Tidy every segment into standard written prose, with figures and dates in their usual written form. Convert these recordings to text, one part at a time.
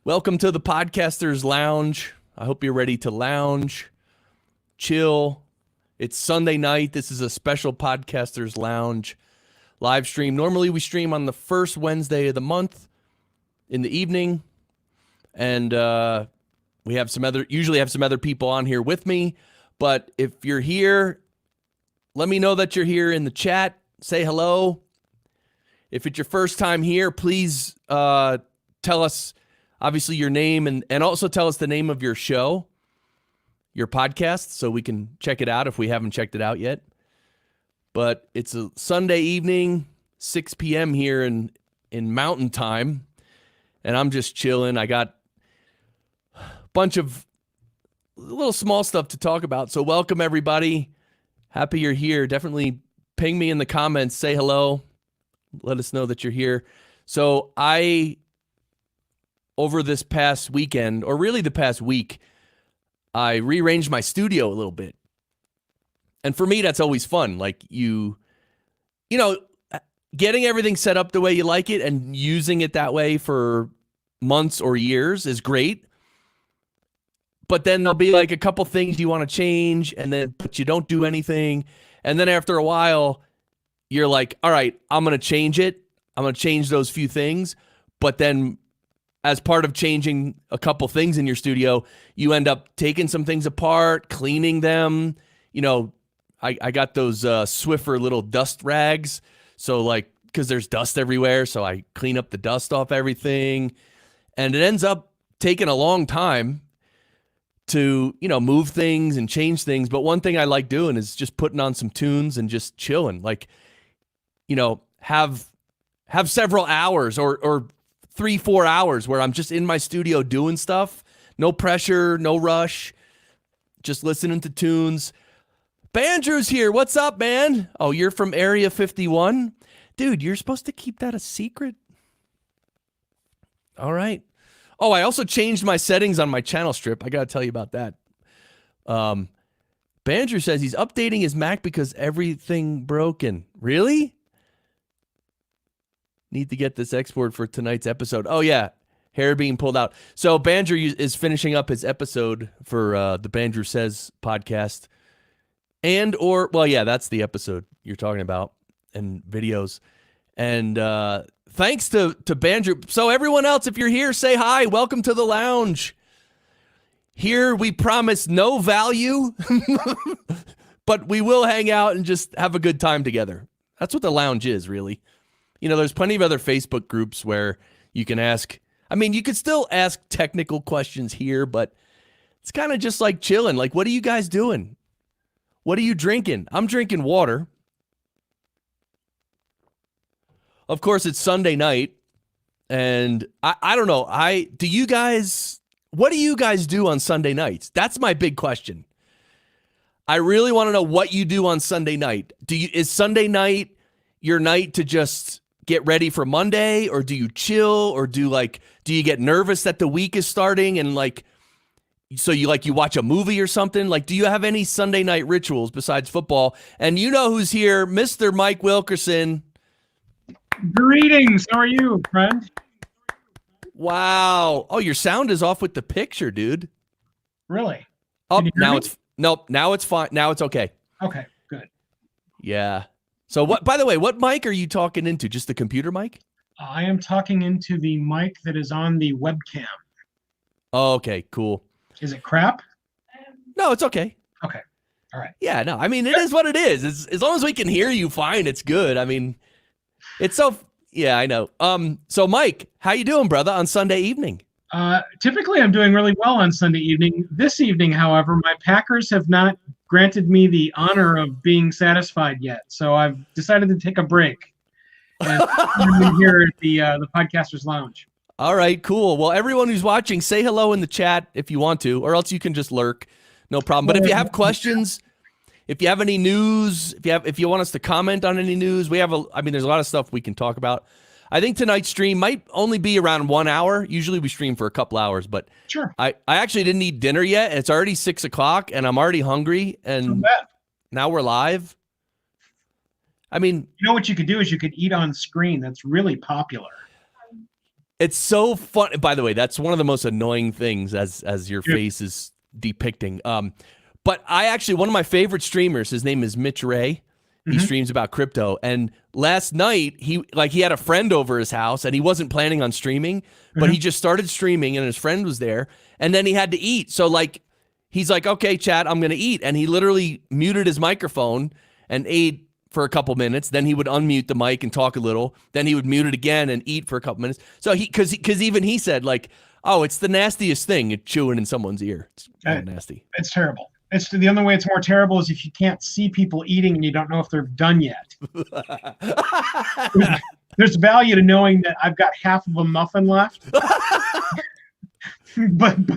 Welcome to the Podcasters Lounge. I hope you're ready to lounge, chill. It's Sunday night. This is a special Podcasters Lounge live stream. Normally we stream on the first Wednesday of the month in the evening, and we have usually have some other people on here with me. But if you're here, let me know that you're here in the chat. Say hello. If it's your first time here, please tell us, obviously, your name and also tell us the name of your show, your podcast, so we can check it out if we haven't checked it out yet. But it's a Sunday evening, 6 p.m. here in Mountain Time, and I'm just chilling. I got a bunch of little small stuff to talk about, so welcome, everybody. Happy you're here. Definitely ping me in the comments. Say hello. Let us know that you're here. So over this past weekend, or really the past week, I rearranged my studio a little bit. And for me, that's always fun. Like you know, getting everything set up the way you like it and using it that way for months or years is great. But then there'll be like a couple things you want to change, but you don't do anything. And then after a while, you're like, all right, I'm going to change it. I'm going to change those few things. But then as part of changing a couple things in your studio, you end up taking some things apart, cleaning them. You know, I got those Swiffer little dust rags. So like, because there's dust everywhere. So I clean up the dust off everything. And it ends up taking a long time to, move things and change things. But one thing I like doing is just putting on some tunes and just chilling. Like, have several hours or 3-4 hours where I'm just in my studio doing stuff. No pressure, no rush, just listening to tunes. Bandrew's here. What's up, man? Oh, you're from Area 51? Dude, you're supposed to keep that a secret. All right. Oh, I also changed my settings on my channel strip. I got to tell you about that. Bandrew says he's updating his Mac because everything broken. Really? Need to get this export for tonight's episode. Oh, yeah. Hair being pulled out. So Bandrew is finishing up his episode for the Bandrew Says podcast. That's the episode you're talking about and videos. And thanks to Bandrew. So everyone else, if you're here, say hi. Welcome to the lounge. Here we promise no value, but we will hang out and just have a good time together. That's what the lounge is, really. There's plenty of other Facebook groups where you can ask. I mean, you could still ask technical questions here, but it's kind of just like chilling. Like, what are you guys doing? What are you drinking? I'm drinking water. Of course, it's Sunday night, and I don't know. What do you guys do on Sunday nights? That's my big question. I really want to know what you do on Sunday night. Is Sunday night your night to just get ready for Monday, or do you chill, or do you get nervous that the week is starting and so you watch a movie or something? Like, do you have any Sunday night rituals besides football? And you know who's here, Mr. Mike Wilkerson. Greetings. How are you, friend? Wow. Oh, your sound is off with the picture, dude. Really? Oh, now it's fine. Now it's okay. Okay, good. Yeah. So by the way, what mic are you talking into? Just the computer mic? I am talking into the mic that is on the webcam. Oh, okay, cool. Is it crap? No, it's okay. Okay. All right. Yeah, no, I mean, it is what it is. As long as we can hear you fine, it's good. I mean, yeah, I know. So Mike, how you doing, brother, on Sunday evening? Typically, I'm doing really well on Sunday evening. This evening, however, my Packers have not granted me the honor of being satisfied yet, so I've decided to take a break. And I'm here at the Podcasters Lounge. All right, cool. Well, everyone who's watching, say hello in the chat if you want to, or else you can just lurk. No problem. But if you have questions, if you have any news, if you want us to comment on any news, there's a lot of stuff we can talk about. I think tonight's stream might only be around 1 hour. Usually we stream for a couple hours, but sure. I actually didn't eat dinner yet. It's already 6 o'clock and I'm already hungry. And now we're live. I mean, You know what you could do is you could eat on screen. That's really popular. it's so fun. By the way, that's one of the most annoying things as your face is depicting. But I actually, one of my favorite streamers, his name is Mitch Ray. He streams about crypto. And last night, he had a friend over his house and he wasn't planning on streaming, but he just started streaming and his friend was there. And then he had to eat. So he's like, okay, chat, I'm going to eat. And he literally muted his microphone and ate for a couple minutes. Then he would unmute the mic and talk a little. Then he would mute it again and eat for a couple minutes. So because even he said oh, it's the nastiest thing, chewing in someone's ear. It's kind of nasty. It's terrible. It's the only way it's more terrible is if you can't see people eating and you don't know if they're done yet. There's value to knowing that I've got half of a muffin left. but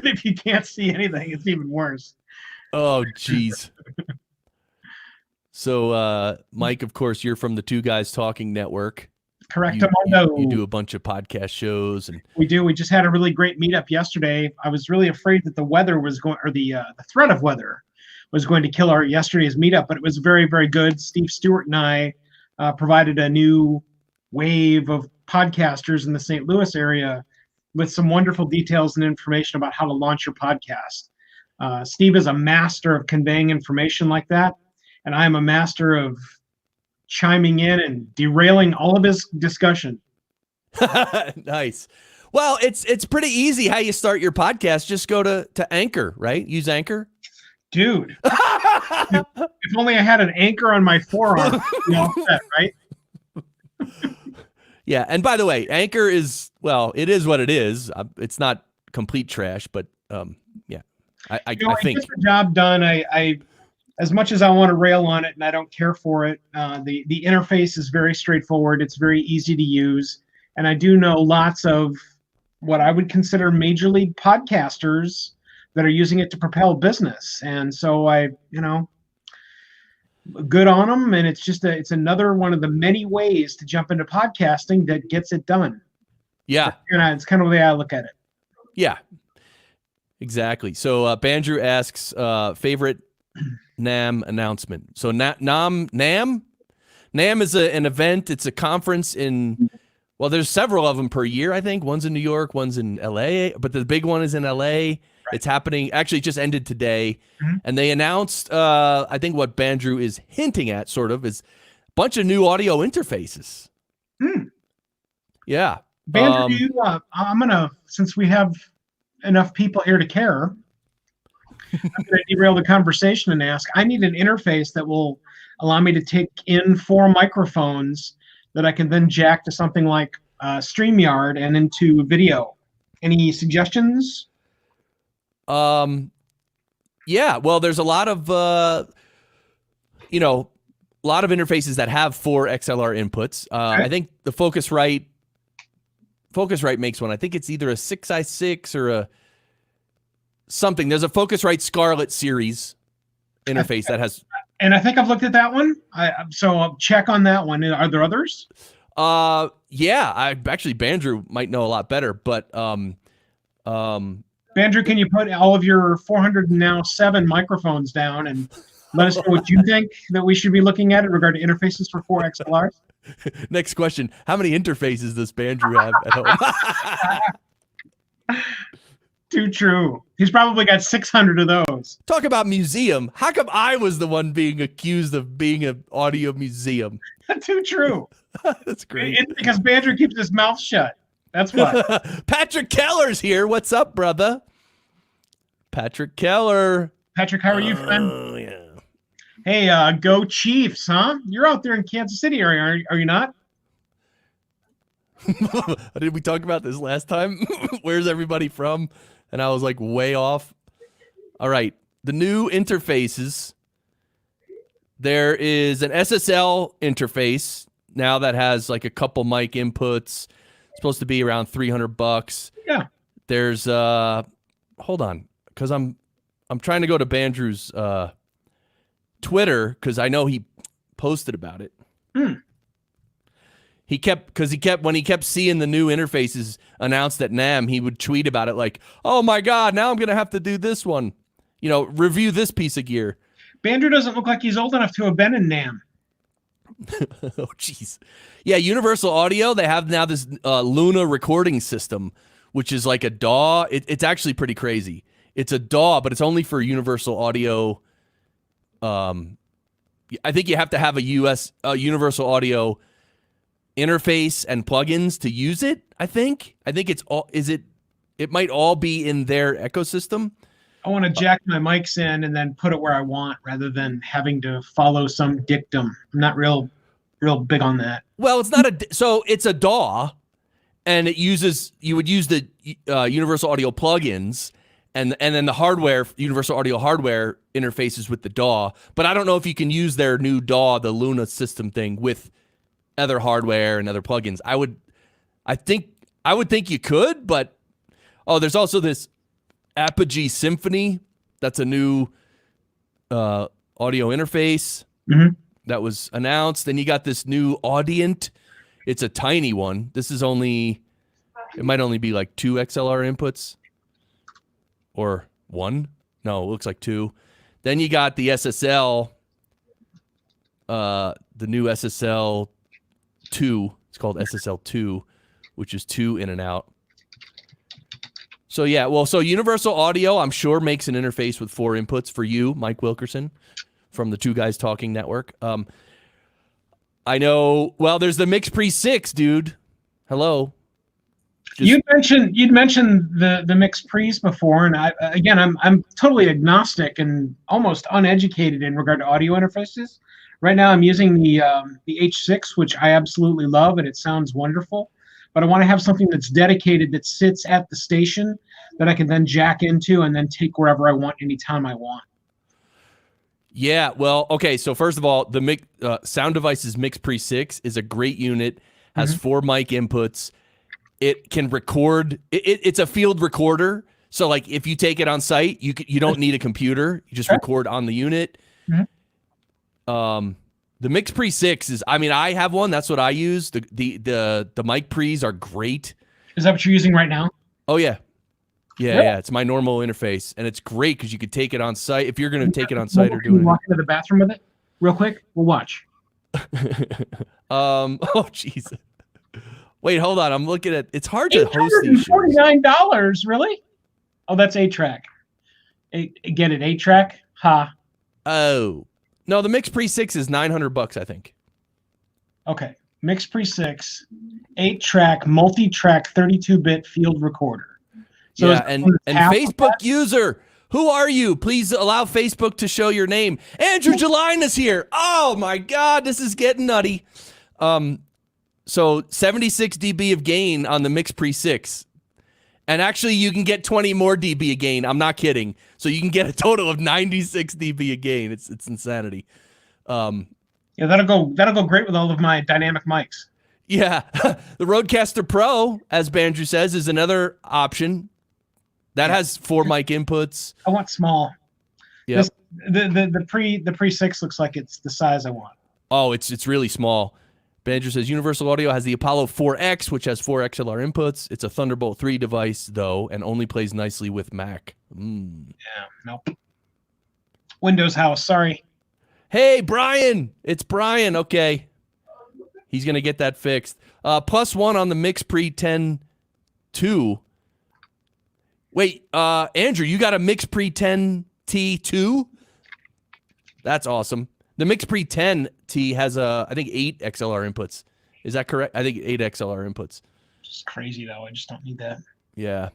if you can't see anything, it's even worse. Oh, jeez. So, Mike, of course, you're from the Two Guys Talking Network. Correct. You do a bunch of podcast shows, and we do. We just had a really great meetup yesterday. I was really afraid that the weather was going, or the threat of weather was going to kill our yesterday's meetup, but it was very, very good. Steve Stewart and I provided a new wave of podcasters in the St. Louis area with some wonderful details and information about how to launch your podcast. Steve is a master of conveying information like that, and I am a master of chiming in and derailing all of his discussion. Nice. Well, it's pretty easy how you start your podcast. Just go to Anchor, right? Use Anchor. Dude, if only I had an anchor on my forearm, right? Yeah, and by the way, Anchor is, well, it is what it is. It's not complete trash, but yeah, I think it gets the job done. I as much as I want to rail on it and I don't care for it, the interface is very straightforward. It's very easy to use, and I do know lots of what I would consider major league podcasters that are using it to propel business. And so good on them. And it's another one of the many ways to jump into podcasting that gets it done. Yeah. And it's kind of the way I look at it. Yeah, exactly. So Bandrew asks, favorite NAMM announcement. So NAMM is an event. It's a conference well, there's several of them per year, I think. One's in New York, one's in LA, but the big one is in LA. Right. It's happening, actually just ended today. And they announced, I think what Bandrew is hinting at sort of is a bunch of new audio interfaces. Yeah. Bandrew, I'm going to, since we have enough people here to care, I'm going to derail the conversation and ask, I need an interface that will allow me to take in 4 microphones that I can then jack to something like StreamYard and into video. Any suggestions? Yeah, well, there's a lot of interfaces that have 4 XLR inputs. I think the Focusrite makes one. I think it's either a 6i6 or a something. There's a Focusrite Scarlett series interface that has. And I think I've looked at that one. So I'll check on that one. Are there others? Yeah, Bandrew might know a lot better, but Bandrew, can you put all of your 407 microphones down and let us know what you think that we should be looking at in regard to interfaces for 4 XLRs? Next question. How many interfaces does Bandrew have at home? Too true. He's probably got 600 of those. Talk about museum. How come I was the one being accused of being an audio museum? Too true. That's great. It's because Bandrew keeps his mouth shut. That's what. Patrick Keller's here. What's up, brother? Patrick Keller. Patrick, how are you, friend? Oh, yeah. Hey, go Chiefs, huh? You're out there in Kansas City, are you not? Did we talk about this last time? Where's everybody from? And I was like way off. All right. The new interfaces. There is an SSL interface now that has like a couple mic inputs. It's supposed to be around $300. Yeah. There's hold on, because I'm trying to go to Bandrew's Twitter because I know he posted about it. He kept when he kept seeing the new interfaces announced at NAMM, he would tweet about it like, "Oh my God, now I'm gonna have to do this one, review this piece of gear." Bandrew doesn't look like he's old enough to have been in NAMM. Oh, jeez. Yeah, Universal Audio, they have now this Luna recording system, which is like a DAW. It's actually pretty crazy. It's a DAW, but it's only for Universal Audio. I think you have to have a Universal Audio interface and plugins to use it. I think it's all. It might all be in their ecosystem. I want to jack my mics in and then put it where I want rather than having to follow some dictum. I'm not real big on that. Well, it's not it's a DAW, and you would use the Universal Audio plugins, and then the hardware, Universal Audio hardware interfaces with the DAW. But I don't know if you can use their new DAW, the Luna system thing, with other hardware and other plugins. I would think you could, but there's also this Apogee Symphony. That's a new audio interface that was announced. Then you got this new Audient. It's a tiny one. This is it might only be like 2 XLR inputs or 1. No, it looks like 2. Then you got the SSL, the new SSL 2. It's called SSL 2, which is 2 in and out. So yeah, so Universal Audio, I'm sure, makes an interface with 4 inputs for you, Mike Wilkerson, from the Two Guys Talking Network. I know. Well, there's the MixPre 6, dude. Hello. You'd mentioned the MixPres before, and I'm totally agnostic and almost uneducated in regard to audio interfaces. Right now, I'm using the H6, which I absolutely love, and it sounds wonderful. But I want to have something that's dedicated, that sits at the station, that I can then jack into and then take wherever I want, anytime I want. Yeah, well, okay. So first of all, the Sound Devices MixPre 6 is a great unit. Has 4 mic inputs. It can record. It's a field recorder. So like, if you take it on site, you don't need a computer. You just record on the unit. The MixPre 6 is, I have one. That's what I use. The mic pre's are great. Is that what you're using right now? Oh, yeah. Yeah. It's my normal interface, and it's great because you could take it on site. If you're going to take it on site or do it. Walk into the bathroom with it real quick. We'll watch. Oh, jeez. Wait, hold on. I'm looking at, it's hard to host these shows. $49, really? Oh, that's 8-track. Get it, 8-track? Ha. Oh. No, the MixPre 6 is $900, I think. Okay. MixPre 6, 8-track, multi-track, 32-bit field recorder. So yeah, and Facebook user, who are you? Please allow Facebook to show your name. Andrew Gelinas here. Oh my God, this is getting nutty. So 76 dB of gain on the MixPre 6. And actually, you can get 20 more dB of gain. I'm not kidding. So you can get a total of 96 dB of gain. It's insanity. Yeah, that'll go great with all of my dynamic mics. Yeah, the Rodecaster Pro, as Banjo says, is another option. That has 4 mic inputs. I want small. Yeah. The pre 6 looks like it's the size I want. Oh, it's really small. Banjo says Universal Audio has the Apollo 4X, which has 4 XLR inputs. It's a Thunderbolt 3 device, though, and only plays nicely with Mac. Yeah, nope. Windows House, sorry. Hey, Brian. It's Brian. Okay. He's going to get that fixed. +1 on the MixPre 10 2. Wait, Andrew, you got a MixPre 10 T2? That's awesome. The MixPre 10T has, I think, 8 XLR inputs. Is that correct? I think 8 XLR inputs. It's crazy, though. I just don't need that. Yeah.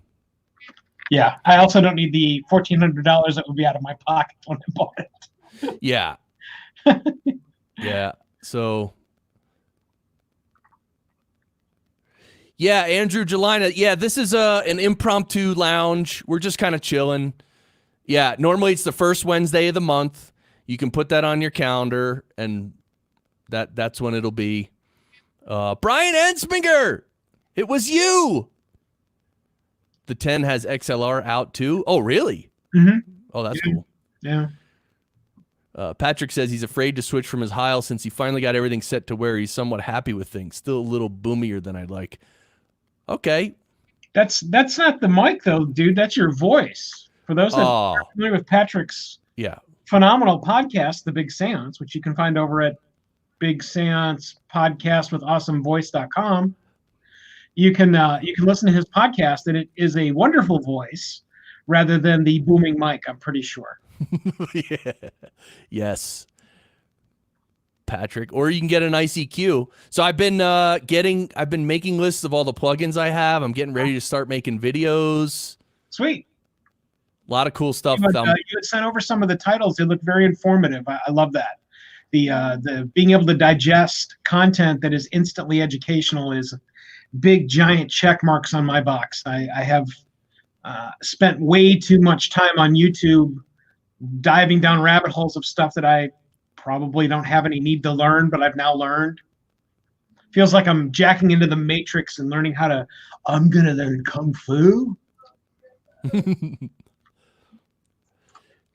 Yeah. I also don't need the $1,400 that would be out of my pocket when I bought it. Yeah. Yeah. So. Yeah, Andrew Gelina. Yeah, this is an impromptu lounge. We're just kind of chilling. Yeah, normally it's the first Wednesday of the month. You can put that on your calendar, and that's when it'll be. Brian Ensminger, it was you. The 10 has XLR out too. Oh, really? Mm-hmm. Oh, that's cool. Yeah. Patrick says he's afraid to switch from his Heil since he finally got everything set to where he's somewhat happy with things. Still a little boomier than I'd like. Okay. That's not the mic, though, dude. That's your voice. For those that are familiar with Patrick's phenomenal podcast, The Big Seance, which you can find over at Big Seance podcast with awesomevoice.com. You can listen to his podcast, and it is a wonderful voice rather than the booming mic, I'm pretty sure. Yeah. Yes. Patrick, or you can get an ICQ. So I've been making lists of all the plugins I have. I'm getting ready to start making videos. Sweet. A lot of cool stuff. You had sent over some of the titles. They look very informative. I love that. The being able to digest content that is instantly educational is big giant check marks on my box. I have spent way too much time on YouTube diving down rabbit holes of stuff that I probably don't have any need to learn, but I've now learned. Feels like I'm jacking into the Matrix and learning I'm gonna learn Kung Fu.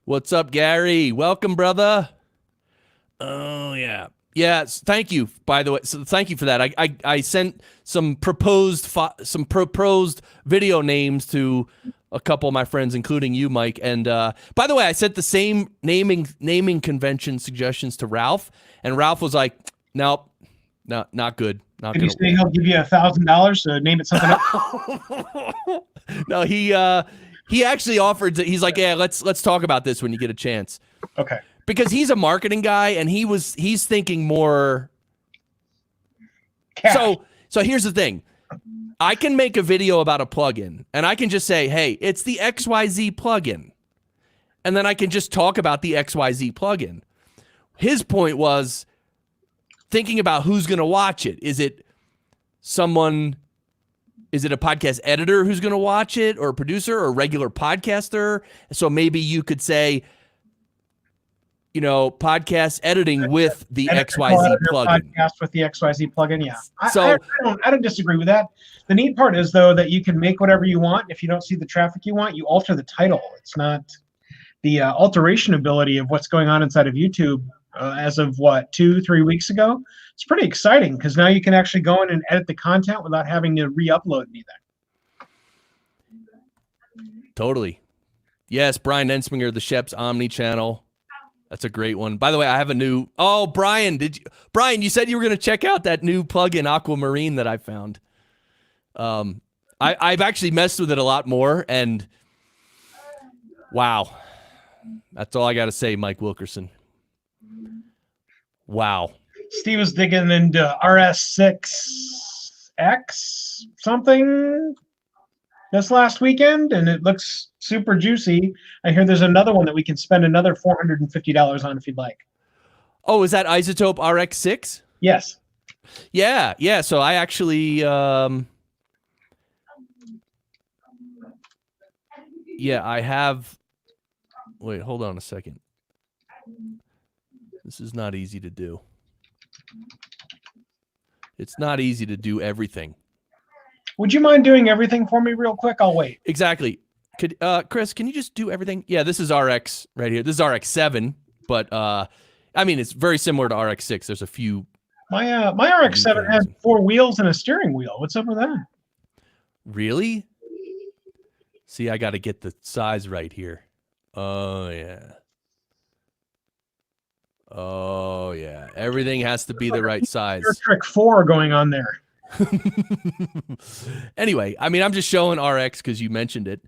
What's up, Gary? Welcome, brother. Oh, yeah. Yes, thank you, by the way. So thank you for that. I sent some proposed video names to a couple of my friends, including you, Mike. And by the way, I sent the same naming convention suggestions to Ralph, and Ralph was like, "Nope, no, not good. Not Did good." he say he'll give you $1,000 to name it something else? No, he actually offered. He's like, "Yeah, let's talk about this when you get a chance." Okay. Because he's a marketing guy, and he's thinking more. Cash. So here's the thing. I can make a video about a plugin, and I can just say, hey, it's the XYZ plugin. And then I can just talk about the XYZ plugin. His point was thinking about who's going to watch it. Is it a podcast editor who's going to watch it, or a producer, or a regular podcaster? So maybe you could say, podcast editing with the XYZ plugin. Podcast with the XYZ plugin, yeah. So I don't disagree with that. The neat part is, though, that you can make whatever you want. If you don't see the traffic you want, you alter the title. It's not the alteration ability of what's going on inside of YouTube as of, 2-3 weeks ago. It's pretty exciting because now you can actually go in and edit the content without having to re-upload anything. Totally. Yes, Brian Ensminger, the Sheps Omni channel. That's a great one. By the way, I have a new. Oh, Brian, Brian, you said you were going to check out that new plugin Aquamarine that I found. I've actually messed with it a lot more, and wow, that's all I got to say, Mike Wilkerson. Wow. Steve was digging into RS6X something this last weekend, and it looks super juicy. I hear there's another one that we can spend another $450 on if you'd like. Oh, is that Isotope RX6? Yes. Yeah. So I actually, I have. Wait, hold on a second. This is not easy to do. It's not easy to do everything. Would you mind doing everything for me real quick? I'll wait. Exactly. Could Chris, can you just do everything? Yeah, this is RX right here. This is RX7, but it's very similar to RX6. There's a few. My RX7 has 4 wheels and a steering wheel. What's up with that? Really? See, I got to get the size right here. Oh yeah. Everything has to be the right size. Star Trek 4 going on there. Anyway, I'm just showing RX because you mentioned it.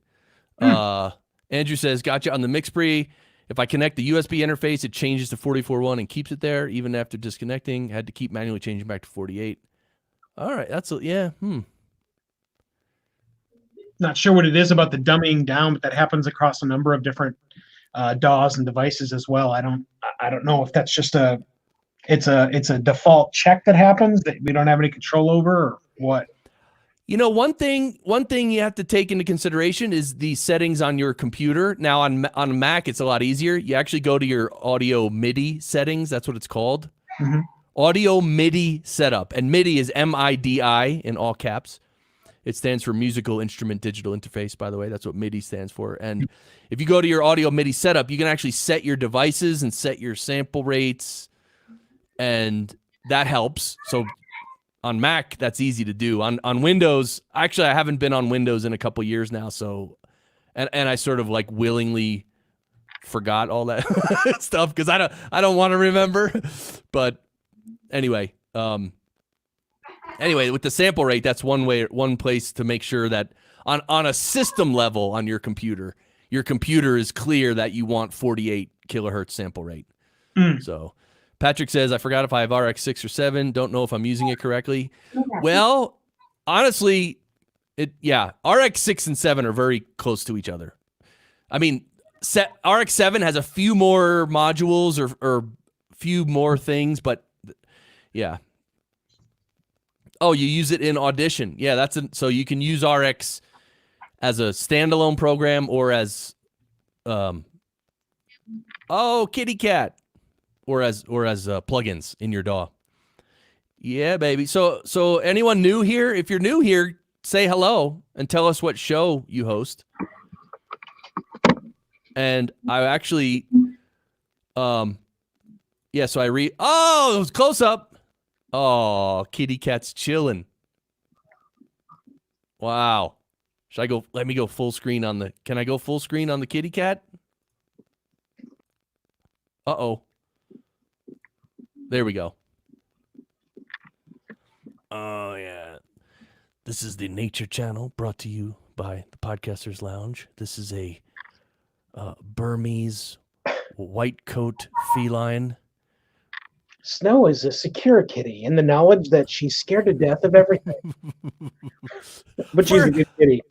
Andrew says, gotcha on the MixPre. If I connect the USB interface, it changes to 44.1 and keeps it there even after disconnecting. Had to keep manually changing back to 48. All right, Not sure what it is about the dumbing down, but that happens across a number of different DAWs and devices as well. I don't know if that's just it's a default check that happens that we don't have any control over, or what. One thing you have to take into consideration is the settings on your computer. Now on Mac, it's a lot easier. You actually go to your audio MIDI settings. That's what it's called. Mm-hmm. Audio MIDI setup. And MIDI is MIDI in all caps. It stands for Musical Instrument Digital Interface, by the way. That's what MIDI stands for. And if you go to your audio MIDI setup, you can actually set your devices and set your sample rates, and that helps. So on Mac, that's easy to do. On Windows, actually, I haven't been on Windows in a couple years now, so and I sort of like willingly forgot all that stuff because I don't want to remember. But anyway, with the sample rate, that's one place to make sure that on a system level on your computer is clear that you want 48 kilohertz sample rate. So Patrick says, I forgot if I have RX 6 or 7. Don't know if I'm using it correctly. Well, honestly, RX 6 and 7 are very close to each other. I mean, RX 7 has a few more modules or few more things, but yeah. Oh, you use it in Audition. Yeah, so you can use RX as a standalone program or as kitty cat or as plugins in your DAW. Yeah, baby. So anyone new here? If you're new here, say hello and tell us what show you host. And I actually, so I read. Oh, it was close up. Oh, kitty cat's chilling. Wow. Should I go? Let me go full screen on the. Can I go full screen on the kitty cat? Uh-oh. There we go. Oh, yeah. This is the Nature Channel brought to you by the Podcasters Lounge. This is a Burmese white coat feline. Snow is a secure kitty in the knowledge that she's scared to death of everything. But she's a good kitty.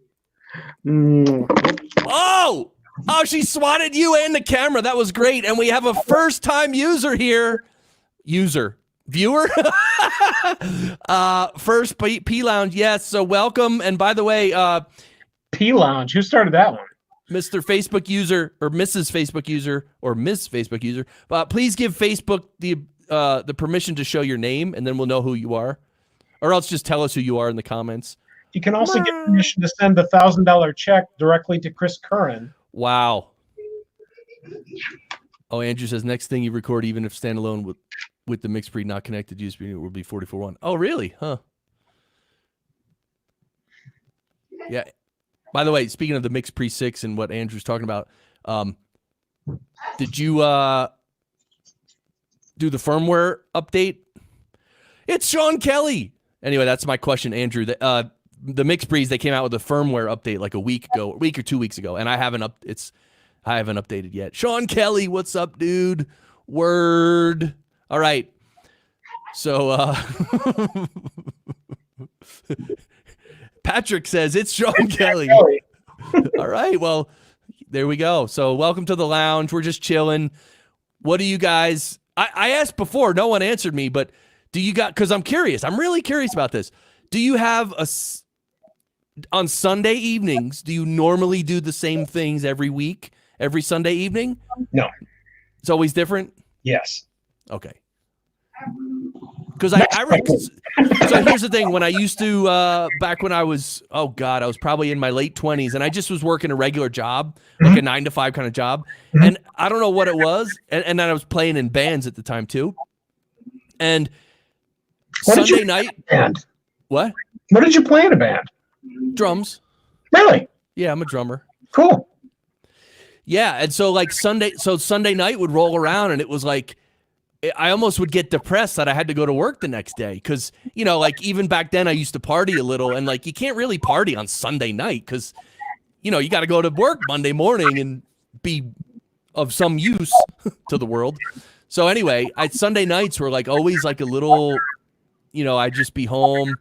Oh, she swatted you and the camera. That was great. And we have a first-time user here. Viewer? First P Lounge. Yes. So welcome. And by the way, P Lounge. Who started that one? Mr. Facebook user or Mrs. Facebook user or Miss Facebook user. Please give Facebook the permission to show your name, and then we'll know who you are. Or else just tell us who you are in the comments. You can also get permission to send the $1,000 check directly to Chris Curran. Wow. Oh, Andrew says next thing you record, even if standalone with the MixPre not connected USB, it will be 44.1. Oh, really? Huh. Yeah. By the way, speaking of the MixPre 6 and what Andrew's talking about, did you do the firmware update? It's Sean Kelly. Anyway, that's my question, Andrew. The MixPres, they came out with a firmware update like a week or 2 weeks ago, and I haven't updated yet. Sean Kelly, what's up, dude? Word. All right. So Patrick says it's Sean Kelly. All right. Well, there we go. So welcome to the lounge. We're just chilling. What do you guys? I asked before, no one answered me, but do you got? Because I'm curious. I'm really curious about this. Do you have on Sunday evenings? Do you normally do the same things every week, every Sunday evening? No. It's always different. Yes. Okay. Because so here's the thing. When I used to, back when I was, I was probably in my late 20s, and I just was working a regular job, like a 9-to-5 kind of job. And I don't know what it was. And then I was playing in bands at the time too. And Sunday night. Band? What? What did you play in a band? Drums. Really? Yeah, I'm a drummer. Cool. Yeah. And so like Sunday night would roll around, and it was like, I almost would get depressed that I had to go to work the next day. Cause like even back then I used to party a little, and like, you can't really party on Sunday night. Cause you got to go to work Monday morning and be of some use to the world. So anyway, Sunday nights were like always like a little, I'd just be home.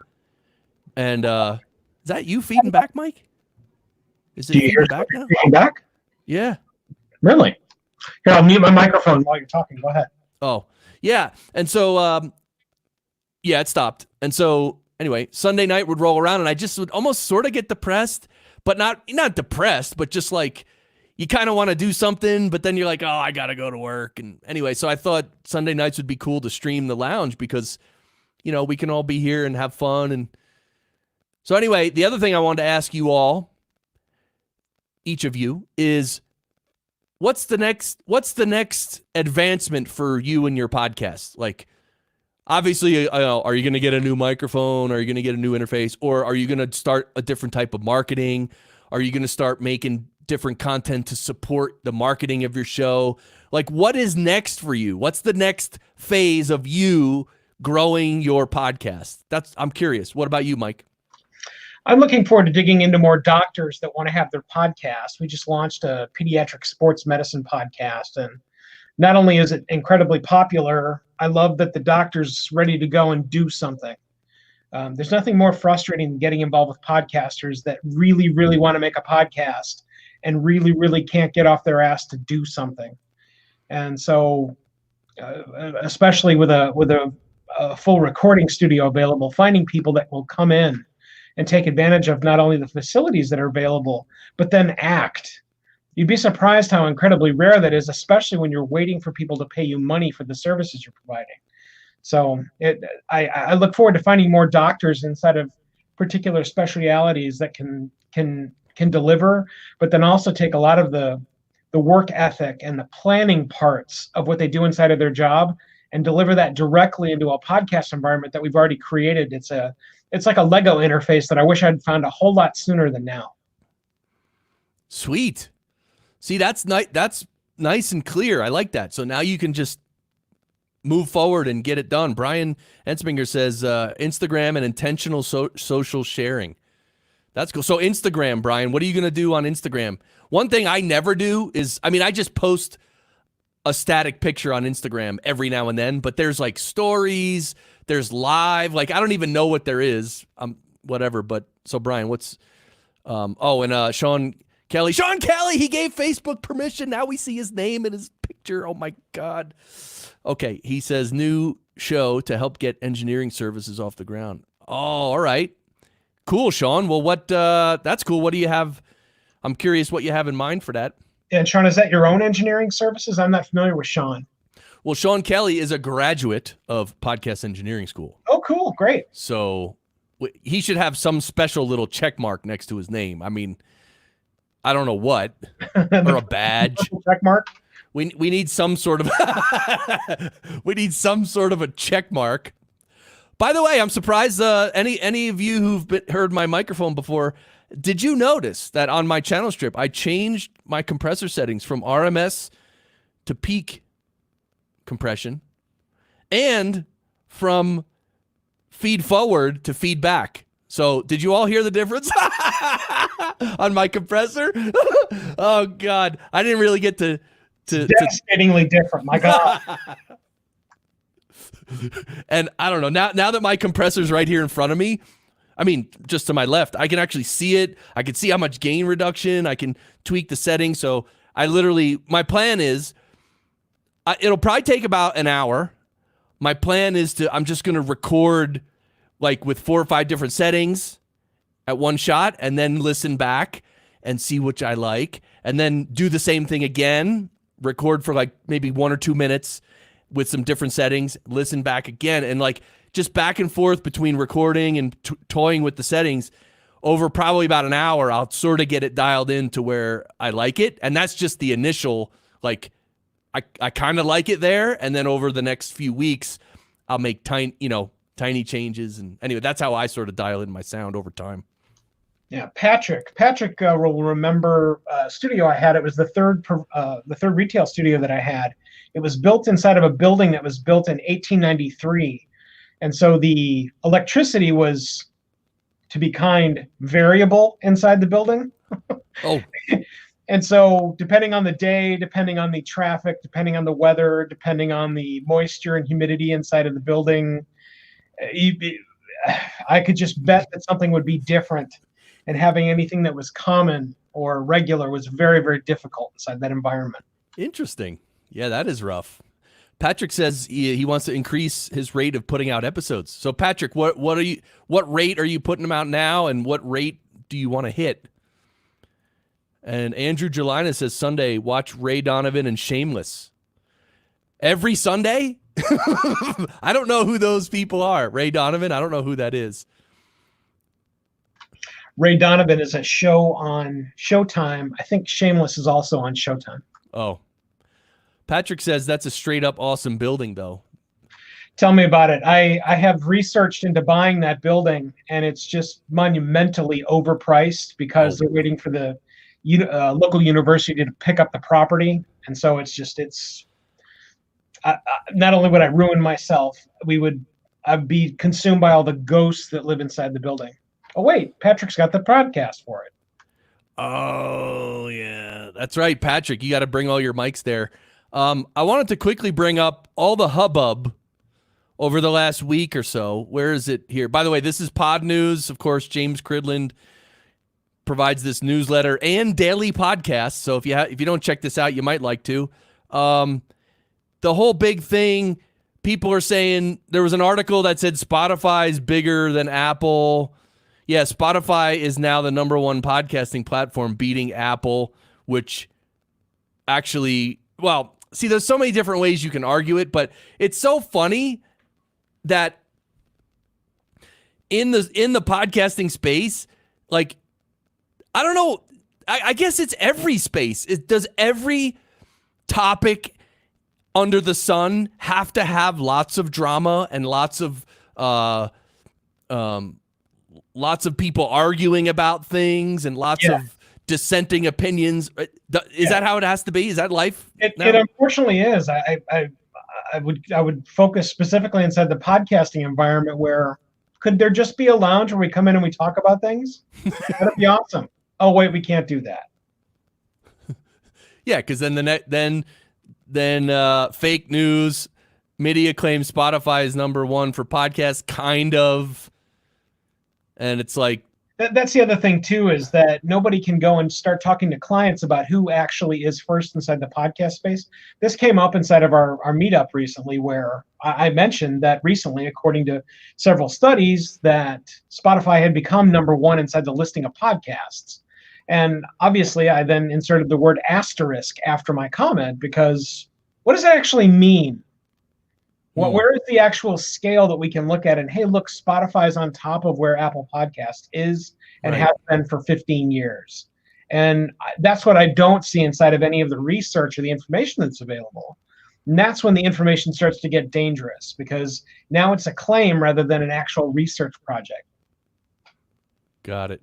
And is that you feeding back, Mike? Is it feeding back now? Feeding back? Yeah. Really? Here, I'll mute my microphone while you're talking. Go ahead. Oh, yeah. And so, it stopped. And so anyway, Sunday night would roll around, and I just would almost sort of get depressed, but not depressed, but just like you kind of want to do something, but then you're like, oh, I got to go to work. And anyway, so I thought Sunday nights would be cool to stream the lounge because, we can all be here and have fun. And so anyway, the other thing I wanted to ask you all, each of you, is what's the next advancement for you and your podcast? Like, obviously, are you going to get a new microphone? Are you going to get a new interface? Or are you going to start a different type of marketing? Are you going to start making different content to support the marketing of your show? Like, what is next for you? What's the next phase of you growing your podcast? I'm curious. What about you, Mike? I'm looking forward to digging into more doctors that want to have their podcast. We just launched a pediatric sports medicine podcast, and not only is it incredibly popular, I love that the doctor's ready to go and do something. There's nothing more frustrating than getting involved with podcasters that really, really want to make a podcast and really, really can't get off their ass to do something. And so, especially with a full recording studio available, finding people that will come in and take advantage of not only the facilities that are available, but then act. You'd be surprised how incredibly rare that is, especially when you're waiting for people to pay you money for the services you're providing. So I look forward to finding more doctors inside of particular specialities that can deliver, but then also take a lot of the work ethic and the planning parts of what they do inside of their job and deliver that directly into a podcast environment that we've already created. It's like a Lego interface that I wish I'd found a whole lot sooner than now. Sweet. See, that's nice and clear. I like that. So now you can just move forward and get it done. Brian Ensminger says Instagram and intentional social sharing. That's cool. So Instagram, Brian, what are you going to do on Instagram? One thing I never do is, I just post a static picture on Instagram every now and then, but there's like stories, there's live, like I don't even know what there is. Whatever. But so Brian, what's Sean Kelly, he gave Facebook permission. Now we see his name and his picture. Oh my God. Okay. He says new show to help get engineering services off the ground. Oh, all right. Cool, Sean. Well, that's cool. What do you have? I'm curious what you have in mind for that. And Sean, is that your own engineering services? I'm not familiar with Sean. Well, Sean Kelly is a graduate of podcast engineering school. Oh, cool. Great. So he should have some special little check mark next to his name. I don't know what, or a badge. Check mark. We need some sort of a check mark. By the way, I'm surprised any of you who've heard my microphone before, did you notice that on my channel strip, I changed my compressor settings from RMS to peak compression and from feed forward to feedback? So did you all hear the difference on my compressor? Oh, God. I didn't really get to devastatingly different. My God. And I don't know. Now that my compressor's right here in front of me, just to my left, I can actually see it. I can see how much gain reduction. I can tweak the settings. So my plan is, it'll probably take about an hour. My plan is I'm just going to record like with 4 or 5 different settings at one shot and then listen back and see which I like. And then do the same thing again, record for like maybe 1 or 2 minutes with some different settings, listen back again, and like just back and forth between recording and toying with the settings over probably about an hour. I'll sort of get it dialed in to where I like it. And that's just the initial, like, I kind of like it there. And then over the next few weeks, I'll make tiny changes. And anyway, that's how I sort of dial in my sound over time. Yeah, Patrick will remember a studio I had. It was the third retail studio that I had. It was built inside of a building that was built in 1893. And so the electricity was, to be kind, variable inside the building. Oh. And so depending on the day, depending on the traffic, depending on the weather, depending on the moisture and humidity inside of the building, I could just bet that something would be different. And having anything that was common or regular was very, very difficult inside that environment. Interesting. Yeah, that is rough. Patrick says he wants to increase his rate of putting out episodes. So Patrick, what rate are you putting them out now, and what rate do you want to hit? And Andrew Jelina says Sunday, watch Ray Donovan and Shameless. Every Sunday? I don't know who those people are. Ray Donovan, I don't know who that is. Ray Donovan is a show on Showtime. I think Shameless is also on Showtime. Oh. Patrick says that's a straight up awesome building, though. Tell me about it. I have researched into buying that building, and it's just monumentally overpriced because they're waiting for the local university to pick up the property. And so it's not only would I ruin myself, we would I'd be consumed by all the ghosts that live inside the building. Oh wait, Patrick's got the podcast for it. Oh yeah, that's right, Patrick. You got to bring all your mics there. I wanted to quickly bring up all the hubbub over the last week or so. Where is it here? By the way, this is Pod News. Of course, James Cridland provides this newsletter and daily podcast. So if you don't check this out, you might like to. The whole big thing, people are saying there was an article that said Spotify is bigger than Apple. Yeah, Spotify is now the number one podcasting platform, beating Apple, which actually, well, see, there's so many different ways you can argue it, but it's so funny that in the podcasting space, like, I don't know, I guess it's every space. Does every topic under the sun have to have lots of drama and lots of people arguing about things and lots of dissenting opinions? Is that how it has to be? Is that life? It unfortunately is. I would focus specifically inside the podcasting environment where could there just be a lounge where we come in and we talk about things? That'd be awesome. Oh wait, we can't do that. Yeah, because then fake news media claims Spotify is number one for podcasts, kind of, and it's like that's the other thing too, is that nobody can go and start talking to clients about who actually is first inside the podcast space. This came up inside of our meetup recently, where I mentioned that recently, according to several studies, that Spotify had become number one inside the listing of podcasts. And obviously, I then inserted the word asterisk after my comment, because what does that actually mean? Where is the actual scale that we can look at and, hey, look, Spotify is on top of where Apple Podcast is and has been for 15 years. And that's what I don't see inside of any of the research or the information that's available. And that's when the information starts to get dangerous, because now it's a claim rather than an actual research project. Got it.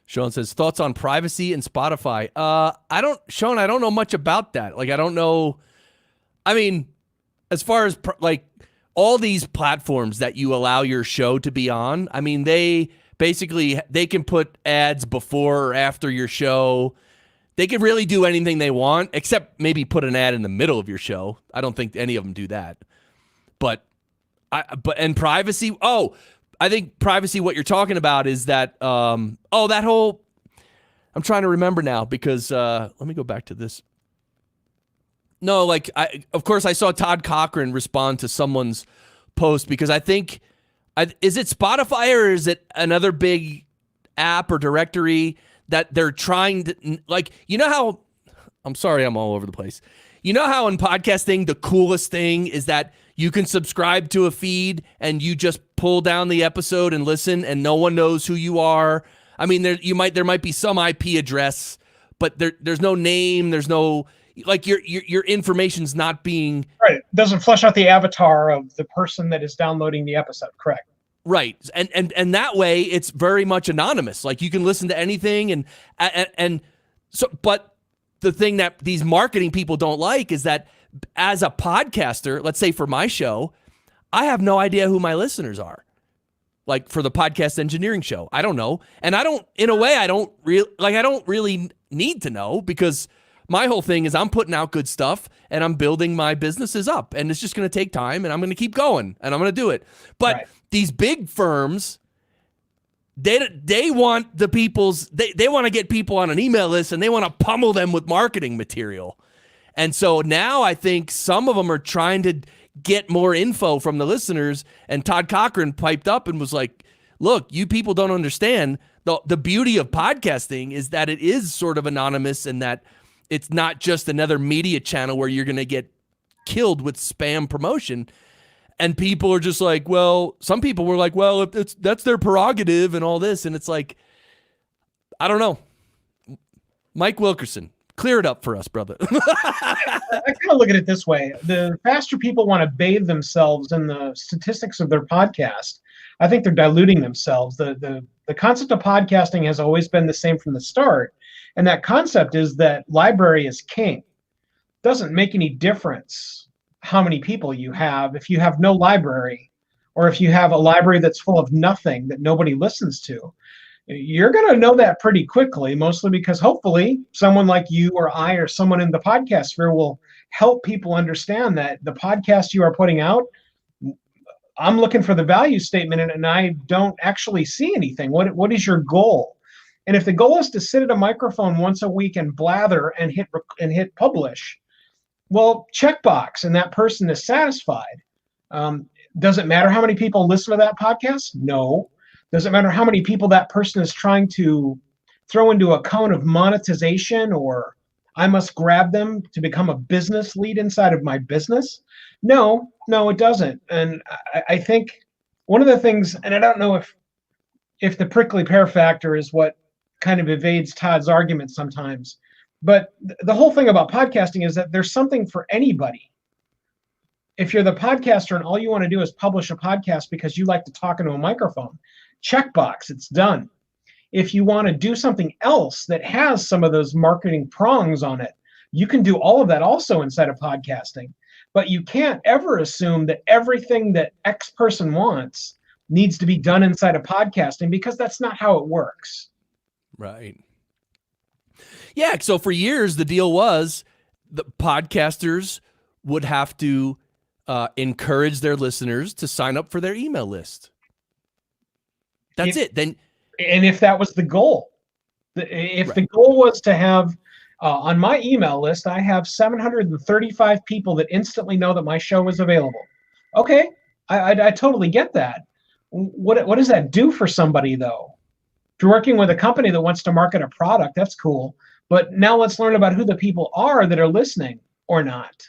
Sean says, thoughts on privacy and Spotify? I don't know much about that. Like, I don't know. I mean, as far as like all these platforms that you allow your show to be on, I mean, they can put ads before or after your show. They can really do anything they want, except maybe put an ad in the middle of your show. I don't think any of them do that. But privacy. Oh, I think privacy, what you're talking about is that, that whole, I'm trying to remember now because, let me go back to this. No, like, of course I saw Todd Cochran respond to someone's post because I think, is it Spotify or is it another big app or directory that they're trying to, like, you know how, I'm sorry, I'm all over the place. You know how in podcasting, the coolest thing is that you can subscribe to a feed and you just pull down the episode and listen and no one knows who you are. I mean, there might be some IP address, but there's no name, there's no, like, your information's not being right. It doesn't flesh out the avatar of the person that is downloading the episode. Correct. Right. And that way it's very much anonymous. Like, you can listen to anything and so, but the thing that these marketing people don't like is that as a podcaster, let's say for my show, I have no idea who my listeners are. Like for the podcast engineering show, I don't know. And I don't really need to know, because my whole thing is I'm putting out good stuff and I'm building my businesses up, and it's just going to take time, and I'm going to keep going and I'm going to do it. But these big firms, they want the they want to get people on an email list and they want to pummel them with marketing material. And so now I think some of them are trying to get more info from the listeners, and Todd Cochran piped up and was like, look, you people don't understand. The beauty of podcasting is that it is sort of anonymous, and that it's not just another media channel where you're going to get killed with spam promotion. And people are just like, well, some people were like, well, if that's their prerogative and all this. And it's like, I don't know. Mike Wilkerson, clear it up for us, brother. I kind of look at it this way. The faster people want to bathe themselves in the statistics of their podcast, I think they're diluting themselves. The concept of podcasting has always been the same from the start. And that concept is that library is king. Doesn't make any difference how many people you have. If you have no library, or if you have a library that's full of nothing that nobody listens to, you're going to know that pretty quickly, mostly because hopefully someone like you or I or someone in the podcast sphere will help people understand that the podcast you are putting out, I'm looking for the value statement and I don't actually see anything. What is your goal? And if the goal is to sit at a microphone once a week and blather and hit publish, well, checkbox, and that person is satisfied. Does it matter how many people listen to that podcast? No. Does it matter how many people that person is trying to throw into a cone of monetization, or I must grab them to become a business lead inside of my business? No, it doesn't. And I think one of the things, and I don't know if the prickly pear factor is what kind of evades Todd's argument sometimes, but the whole thing about podcasting is that there's something for anybody. If you're the podcaster and all you want to do is publish a podcast because you like to talk into a microphone, checkbox, it's done. If you want to do something else that has some of those marketing prongs on it, you can do all of that also inside of podcasting. But you can't ever assume that everything that X person wants needs to be done inside of podcasting, because that's not how it works. Right. Yeah. So for years, the deal was the podcasters would have to encourage their listeners to sign up for their email list. That's it. Then, and if that was the goal, if Right. the goal was to have on my email list, I have 735 people that instantly know that my show is available. Okay, I totally get that. What does that do for somebody, though? If you're working with a company that wants to market a product, that's cool. But now let's learn about who the people are that are listening or not.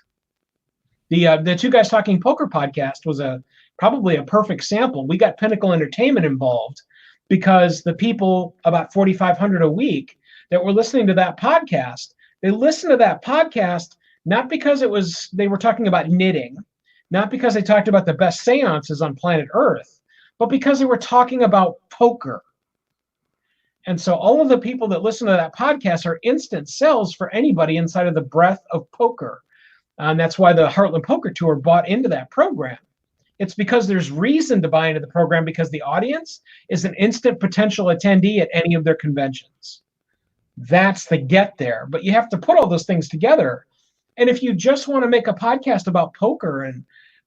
The Two Guys Talking Poker podcast was probably a perfect sample. We got Pinnacle Entertainment involved because the people, about 4,500 a week, that were listening to that podcast, they listened to that podcast not because they were talking about knitting, not because they talked about the best seances on planet Earth, but because they were talking about poker. And so all of the people that listen to that podcast are instant sales for anybody inside of the breadth of poker. And that's why the Heartland Poker Tour bought into that program. It's because there's reason to buy into the program, because the audience is an instant potential attendee at any of their conventions. That's the get there. But you have to put all those things together. And if you just want to make a podcast about poker and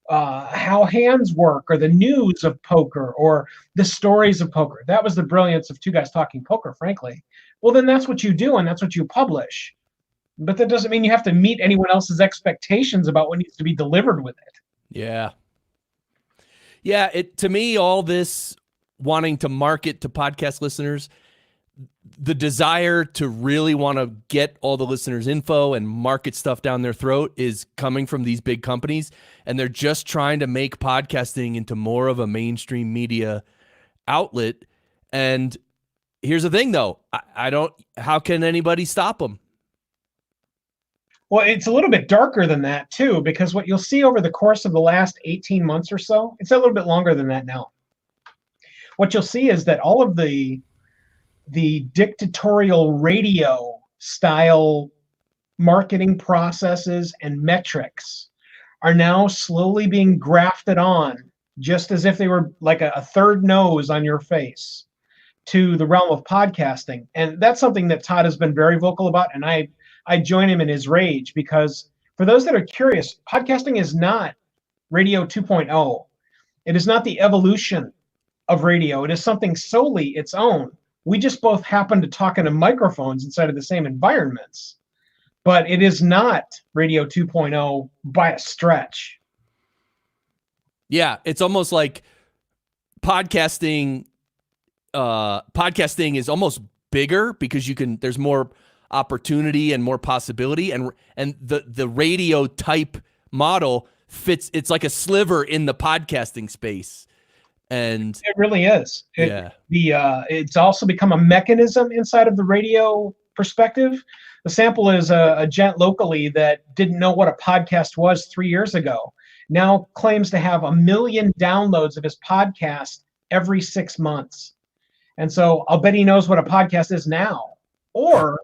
how hands work, or the news of poker, or the stories of poker, that was the brilliance of Two Guys Talking Poker, frankly. Well, then that's what you do, and that's what you publish. But that doesn't mean you have to meet anyone else's expectations about what needs to be delivered with it. Yeah. Yeah, to me, all this wanting to market to podcast listeners, the desire to really want to get all the listeners' info and market stuff down their throat is coming from these big companies, and they're just trying to make podcasting into more of a mainstream media outlet. And here's the thing, though. How can anybody stop them? Well, it's a little bit darker than that, too, because what you'll see over the course of the last 18 months or so, it's a little bit longer than that now. What you'll see is that all of the dictatorial radio style marketing processes and metrics are now slowly being grafted on, just as if they were like a third nose on your face, to the realm of podcasting. And that's something that Todd has been very vocal about, and I join him in his rage, because for those that are curious, podcasting is not radio 2.0. It is not the evolution of radio. It is something solely its own. We just both happen to talk into microphones inside of the same environments, but it is not radio 2.0 by a stretch. Yeah, it's almost like podcasting is almost bigger because there's more opportunity and more possibility, and the radio type model fits. It's like a sliver in the podcasting space, and it really is. Yeah. It's also become a mechanism inside of the radio perspective. The sample is a gent locally that didn't know what a podcast was 3 years ago. Now claims to have 1 million downloads of his podcast every 6 months. And so I'll bet he knows what a podcast is now. Or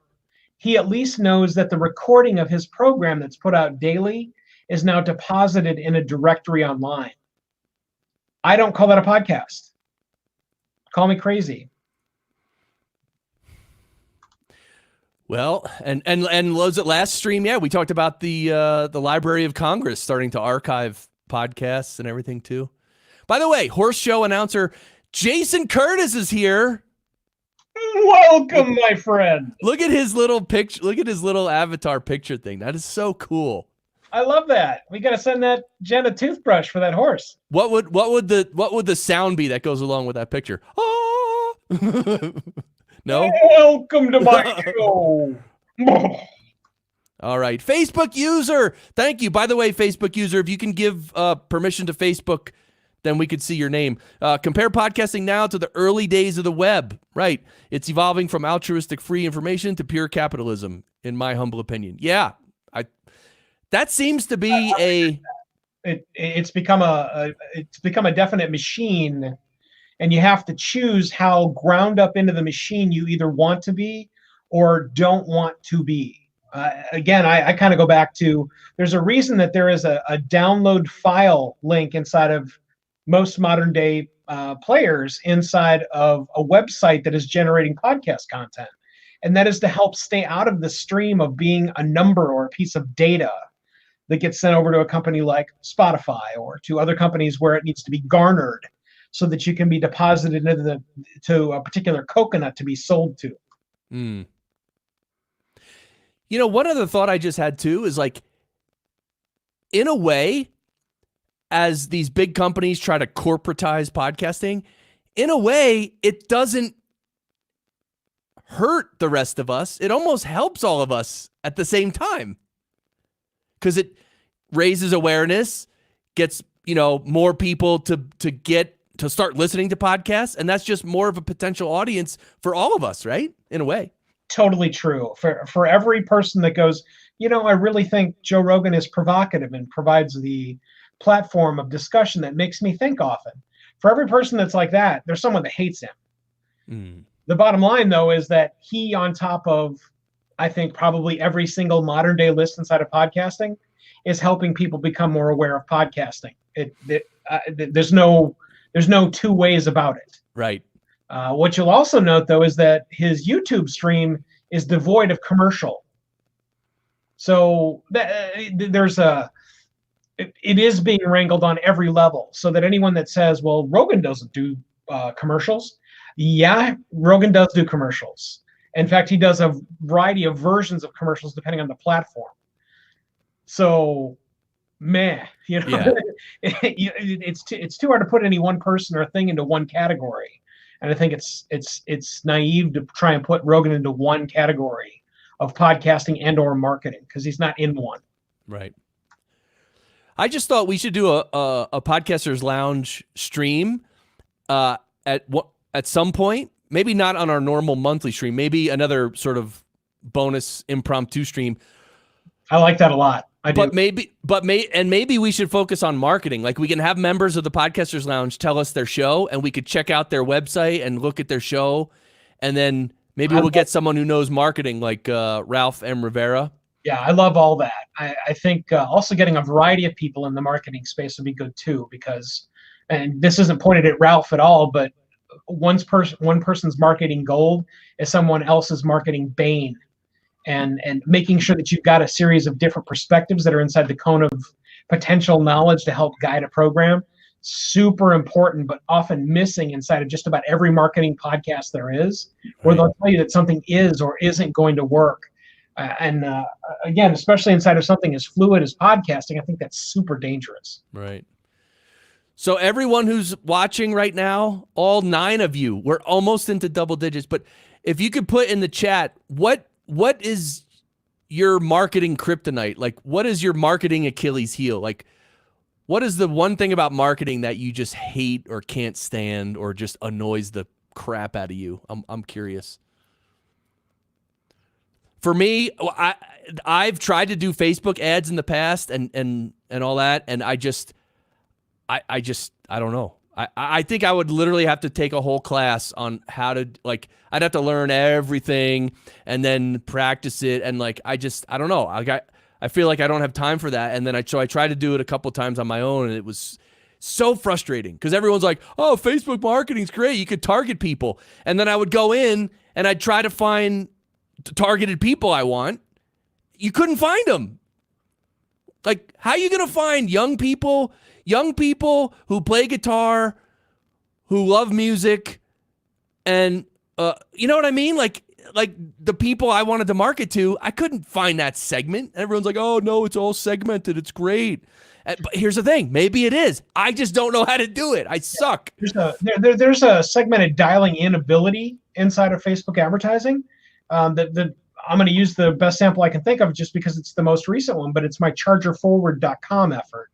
he at least knows that the recording of his program that's put out daily is now deposited in a directory online. I don't call that a podcast. Call me crazy. Well, and was it last stream? Yeah, we talked about the Library of Congress starting to archive podcasts and everything too. By the way, horse show announcer Jason Curtis is here. Welcome, my friend. Look at his little picture. Look at his little avatar picture thing. That is so cool. I love that. We got to send that Jen a toothbrush for that horse. What would the sound be that goes along with that picture? Oh. No. Welcome to my show. All right, Facebook user. Thank you. By the way, Facebook user, if you can give permission to Facebook, then we could see your name. Compare podcasting now to the early days of the web. Right. It's evolving from altruistic free information to pure capitalism, in my humble opinion. Yeah. That seems to be it's become a definite machine, and you have to choose how ground up into the machine you either want to be or don't want to be. Again, I kind of go back to, there's a reason that there is a download file link inside of most modern day players inside of a website that is generating podcast content. And that is to help stay out of the stream of being a number or a piece of data that gets sent over to a company like Spotify or to other companies where it needs to be garnered so that you can be deposited to a particular coconut to be sold to. Mm. You know, one other thought I just had too is like, in a way, as these big companies try to corporatize podcasting, in a way, it doesn't hurt the rest of us. It almost helps all of us at the same time, because it raises awareness, gets, more people to start listening to podcasts, and that's just more of a potential audience for all of us, right? In a way. Totally true. For every person that goes, I really think Joe Rogan is provocative and provides the platform of discussion that makes me think often. For every person that's like that, there's someone that hates him. Mm. The bottom line, though, is that he, on top of, I think, probably every single modern day list inside of podcasting, is helping people become more aware of podcasting. There's no two ways about it. Right. What you'll also note, though, is that his YouTube stream is devoid of commercial. So it is being wrangled on every level, so that anyone that says, well, Rogan doesn't do commercials. Yeah, Rogan does do commercials. In fact, he does a variety of versions of commercials depending on the platform. So, yeah. it's too hard to put any one person or thing into one category. And I think it's naive to try and put Rogan into one category of podcasting and or marketing, because he's not in one. Right. I just thought we should do a Podcasters Lounge stream at some point. Maybe not on our normal monthly stream. Maybe another sort of bonus impromptu stream. I like that a lot. Maybe we should focus on marketing. Like, we can have members of the Podcasters Lounge tell us their show, and we could check out their website and look at their show, and then maybe we'll get someone who knows marketing, like Ralph M. Rivera. Yeah, I love all that. I think also getting a variety of people in the marketing space would be good too, because, and this isn't pointed at Ralph at all, but one person's marketing gold is someone else's marketing bane. And making sure that you've got a series of different perspectives that are inside the cone of potential knowledge to help guide a program. Super important, but often missing inside of just about every marketing podcast there is, where they'll tell you that something is or isn't going to work. Again, especially inside of something as fluid as podcasting, I think that's super dangerous. Right. So everyone who's watching right now, all 9 of you, we're almost into double digits, but if you could put in the chat, what is your marketing kryptonite? Like, what is your marketing Achilles heel? Like, what is the one thing about marketing that you just hate or can't stand or just annoys the crap out of you? I'm curious. For me, I've tried to do Facebook ads in the past and all that, and I don't know. I think I would literally have to take a whole class on how to, like, I'd have to learn everything and then practice it. And like, I don't know. I feel like I don't have time for that. And then I tried to do it a couple times on my own, and it was So frustrating because everyone's like, oh, Facebook marketing's great. You could target people. And then I would go in and I'd try to find targeted people I want. You couldn't find them. Like, how are you going to find young people who play guitar, who love music, and you know what I mean? Like the people I wanted to market to, I couldn't find that segment. Everyone's like, oh, no, it's all segmented. It's great. But here's the thing. Maybe it is. I just don't know how to do it. I suck. There's a segmented dialing in ability inside of Facebook advertising. I'm going to use the best sample I can think of just because it's the most recent one, but it's my chargerforward.com effort.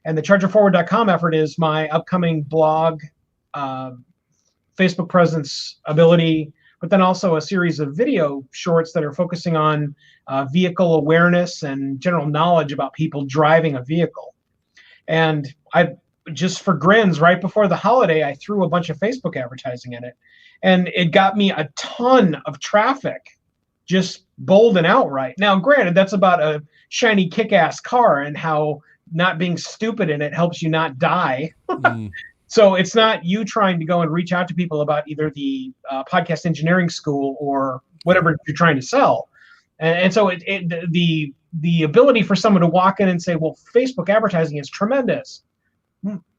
And the chargerforward.com effort is my upcoming blog, Facebook presence ability, but then also a series of video shorts that are focusing on vehicle awareness and general knowledge about people driving a vehicle. And I just for grins, right before the holiday, I threw a bunch of Facebook advertising in it, and it got me a ton of traffic, just bold and outright. Now, granted, that's about a shiny kick-ass car and how not being stupid in it helps you not die. So it's not you trying to go and reach out to people about either the podcast engineering school or whatever you're trying to sell. And so the ability for someone to walk in and say, well, Facebook advertising is tremendous.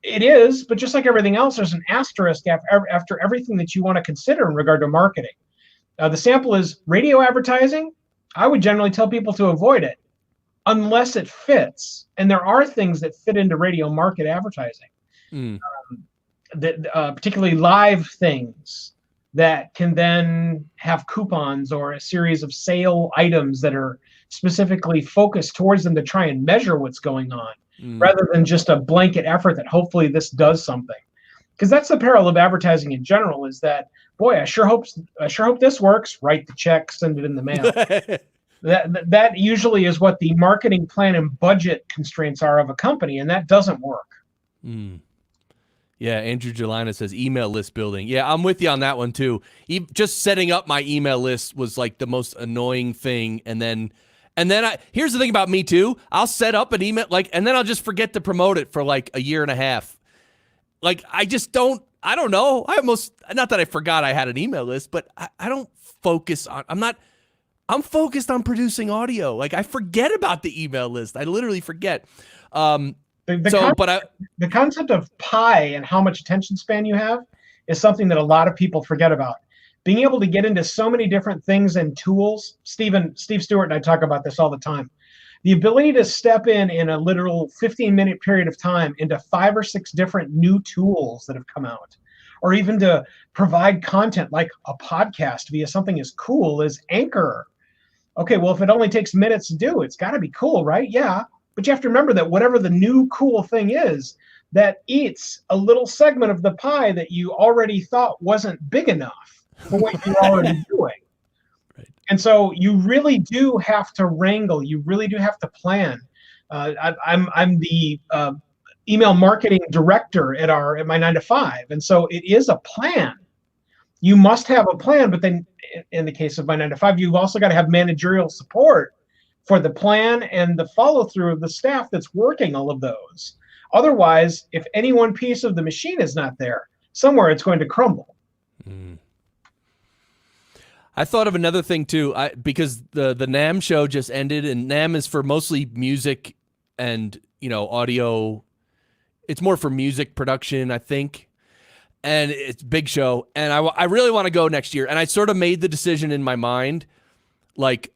It is, but just like everything else, there's an asterisk after everything that you want to consider in regard to marketing. The sample is radio advertising. I would generally tell people to avoid it unless it fits. And there are things that fit into radio market advertising. Particularly live things that can then have coupons or a series of sale items that are specifically focused towards them to try and measure what's going on, rather than just a blanket effort that hopefully this does something. Because that's the peril of advertising in general, is that, boy, I sure hope this works. Write the check, send it in the mail. That usually is what the marketing plan and budget constraints are of a company, and that doesn't work. Yeah, Andrew Jelina says email list building. Yeah, I'm with you on that one too. Just setting up my email list was like the most annoying thing. And then here's the thing about me too. I'll set up an email and then I'll just forget to promote it for like a year and a half. Like I don't know. Not that I forgot I had an email list, but I don't focus on, I'm focused on producing audio. Like I forget about the email list. I literally forget. The concept of pie and how much attention span you have is something that a lot of people forget about. Being able to get into so many different things and tools. Steve Stewart and I talk about this all the time. The ability to step in a literal 15-minute period of time into 5 or 6 different new tools that have come out, or even to provide content like a podcast via something as cool as Anchor. Okay, well, if it only takes minutes to do, it's got to be cool, right? Yeah. But you have to remember that whatever the new cool thing is, that eats a little segment of the pie that you already thought wasn't big enough for what you're already doing. Right. And so you really do have to wrangle. You really do have to plan. I'm the email marketing director at my 9-to-5, and so it is a plan. You must have a plan, but then in the case of my 9-to-5, you've also got to have managerial support for the plan and the follow-through of the staff that's working all of those. Otherwise, if any one piece of the machine is not there, somewhere it's going to crumble. I thought of another thing too, because the NAMM show just ended, and NAMM is for mostly music and audio. It's more for music production, I think, and it's a big show. And I really want to go next year. And I sort of made the decision in my mind, like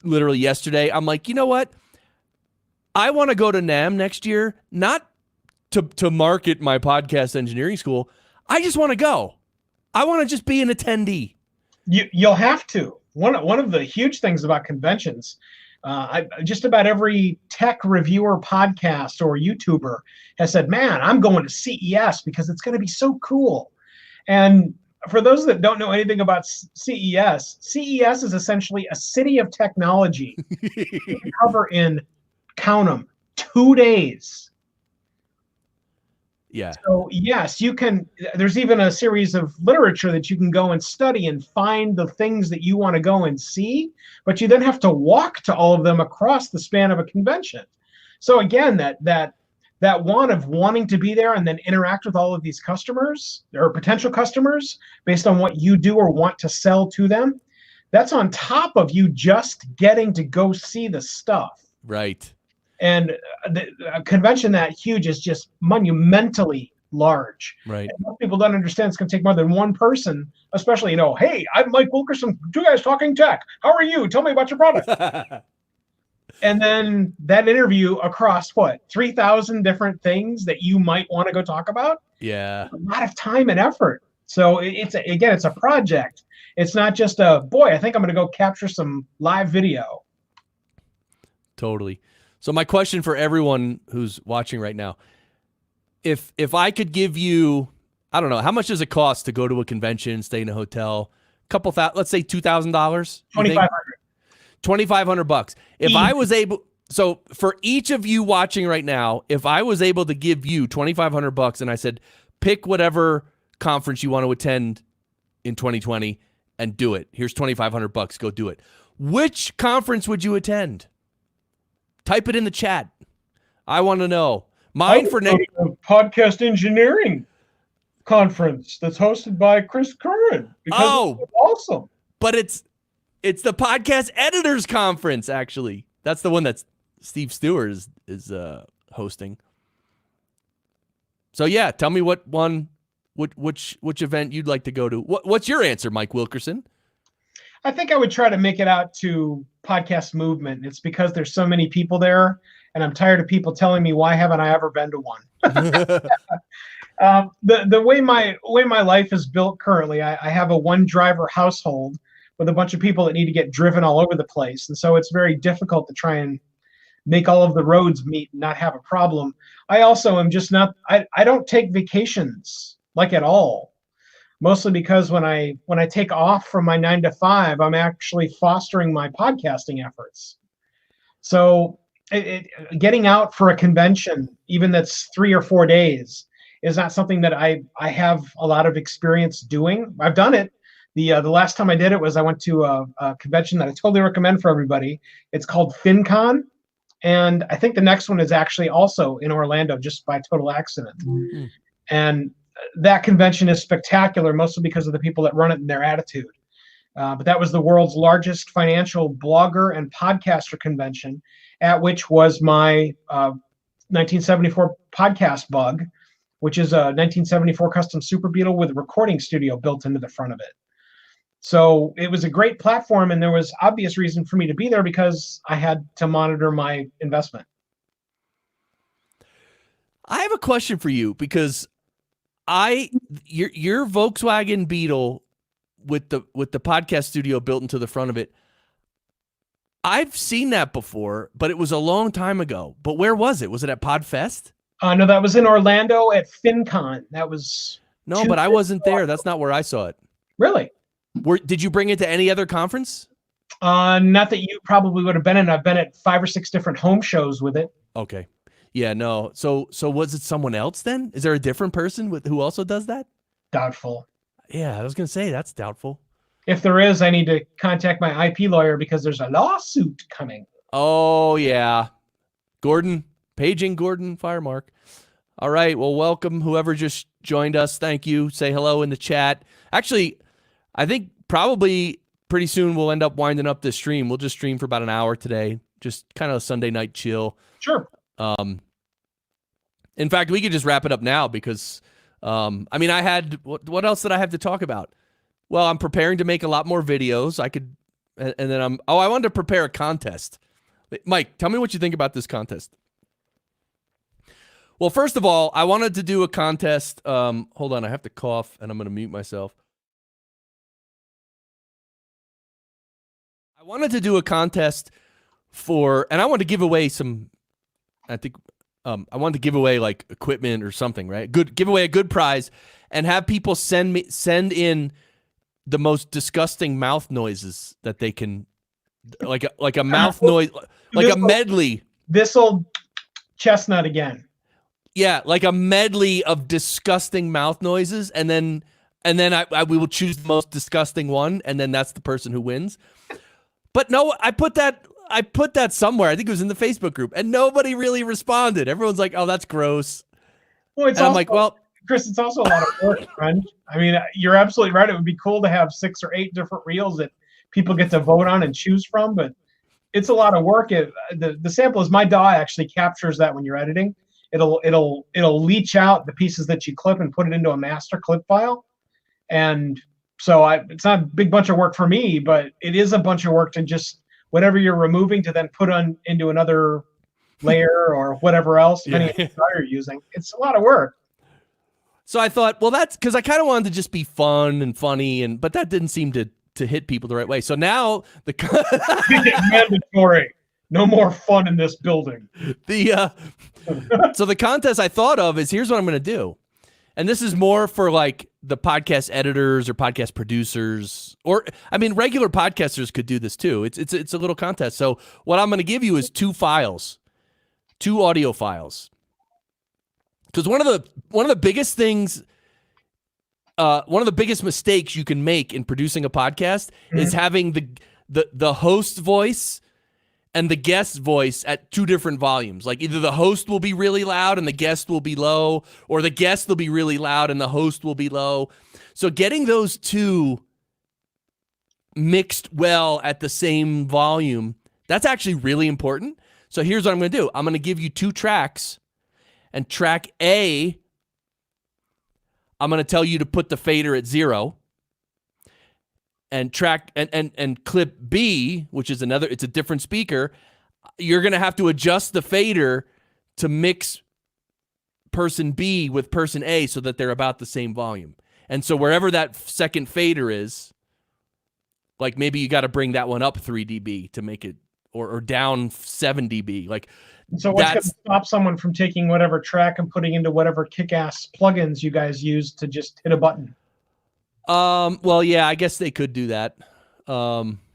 literally yesterday. I'm like, you know what? I want to go to NAMM next year, not to market my podcast engineering school. I just want to go. I want to just be an attendee. You'll have to. One of the huge things about conventions, just about every tech reviewer podcast or YouTuber has said, man, I'm going to CES because it's going to be so cool. And for those that don't know anything about CES is essentially a city of technology. You can cover in, count them, 2 days. Yeah. So yes, you can. There's even a series of literature that you can go and study and find the things that you want to go and see, but you then have to walk to all of them across the span of a convention. So again, that that one of wanting to be there and then interact with all of these customers or potential customers based on what you do or want to sell to them, that's on top of you just getting to go see the stuff. Right. And a convention that huge is just monumentally large. Right. And most people don't understand it's going to take more than one person, especially, hey, I'm Mike Wilkerson, two guys talking tech. How are you? Tell me about your product. And then that interview across 3,000 different things that you might want to go talk about. Yeah. A lot of time and effort. So it's a project. It's not just I think I'm going to go capture some live video. Totally. So my question for everyone who's watching right now, if I could give you, I don't know, how much does it cost to go to a convention, stay in a hotel? Let's say $2,000. $2,500. $2,500. If I was able, so for each of you watching right now, if I was able to give you $2,500 and I said, pick whatever conference you want to attend in 2020 and do it. Here's $2,500. Go do it. Which conference would you attend? Type it in the chat. I want to know. Mine for next podcast engineering conference that's hosted by Chris Curran. Oh, it's awesome! But it's the podcast editors conference. Actually, that's the one that Steve Stewart is hosting. So yeah, tell me which event you'd like to go to. What's your answer, Mike Wilkerson? I think I would try to make it out to Podcast Movement. It's because there's so many people there, and I'm tired of people telling me why haven't I ever been to one. The way my life is built currently, I have a one-driver household with a bunch of people that need to get driven all over the place, and so it's very difficult to try and make all of the roads meet and not have a problem. I also am just not. I don't take vacations like at all. Mostly because when I take off from my 9 to 5, I'm actually fostering my podcasting efforts. So getting out for a convention, even that's 3 or 4 days, is not something that I have a lot of experience doing. I've done it. The last time I did it was I went to a convention that I totally recommend for everybody. It's called FinCon. And I think the next one is actually also in Orlando, just by total accident. Mm-hmm. And that convention is spectacular, mostly because of the people that run it and their attitude. But that was the world's largest financial blogger and podcaster convention, at which was my 1974 podcast bug, which is a 1974 custom Super Beetle with a recording studio built into the front of it. So it was a great platform, and there was obvious reason for me to be there because I had to monitor my investment. I have a question for you because your Volkswagen Beetle with the podcast studio built into the front of it, I've seen that before, but it was a long time ago. But where was it? Was it at PodFest? No, that was in Orlando at FinCon. That was but I wasn't there. That's not where I saw it. Really? Did you bring it to any other conference? Not that you probably would have been in. I've been at 5 or 6 different home shows with it. Okay. Yeah, no. So was it someone else then? Is there a different person who also does that? Doubtful. Yeah, I was going to say that's doubtful. If there is, I need to contact my IP lawyer because there's a lawsuit coming. Oh, yeah. Paging Gordon Firemark. All right, well, welcome whoever just joined us. Thank you. Say hello in the chat. Actually, I think probably pretty soon we'll end up winding up this stream. We'll just stream for about an hour today. Just kind of a Sunday night chill. Sure. In fact, we could just wrap it up now because, I had, what else did I have to talk about? Well, I'm preparing to make a lot more videos. I wanted to prepare a contest. Mike, tell me what you think about this contest. Well, first of all, I wanted to do a contest. Hold on, I have to cough and I'm going to mute myself. I wanted to do a contest and I wanted to give away I wanted to give away like equipment or something, right? Give away a good prize and have people send in the most disgusting mouth noises that they can, like a mouth noise, like a medley. This old chestnut again. Yeah, like a medley of disgusting mouth noises, and then we will choose the most disgusting one, and then that's the person who wins. But no, I put that I put that somewhere. I think it was in the Facebook group, and nobody really responded. Everyone's like, "Oh, that's gross." Well, it's And I'm also, like, "Well, Chris, it's also a lot of work, friend. I mean, you're absolutely right. It would be cool to have 6 or 8 different reels that people get to vote on and choose from, but it's a lot of work. The sample is my DAW actually captures that when you're editing. It'll leach out the pieces that you clip and put it into a master clip file. And so it's not a big bunch of work for me, but it is a bunch of work to just whatever you're removing to then put on into another layer or whatever else, depending on what you're using. It's a lot of work. So I thought, well, that's because I kind of wanted to just be fun and funny, but that didn't seem to hit people the right way. So now mandatory. No more fun in this building. So the contest I thought of is, here's what I'm going to do. And this is more for like the podcast editors or podcast producers, or I mean, regular podcasters could do this too. It's a little contest. So what I'm going to give you is 2 audio files. Because one of the biggest things, one of the biggest mistakes you can make in producing a podcast is having the host voice and the guest voice at 2 different volumes. Like either the host will be really loud and the guest will be low, or the guest will be really loud and the host will be low. So getting those 2 mixed well at the same volume, that's actually really important. So here's what I'm going to do. I'm going to give you 2 tracks, and track A, I'm going to tell you to put the fader at 0. And track and clip B, which is it's a different speaker, you're going to have to adjust the fader to mix person B with person A so that they're about the same volume. And so wherever that second fader is, like maybe you got to bring that one up 3 dB to make it, or down 7 dB. Like, so what's going to stop someone from taking whatever track and putting into whatever kick-ass plugins you guys use to just hit a button? Well, yeah, I guess they could do that.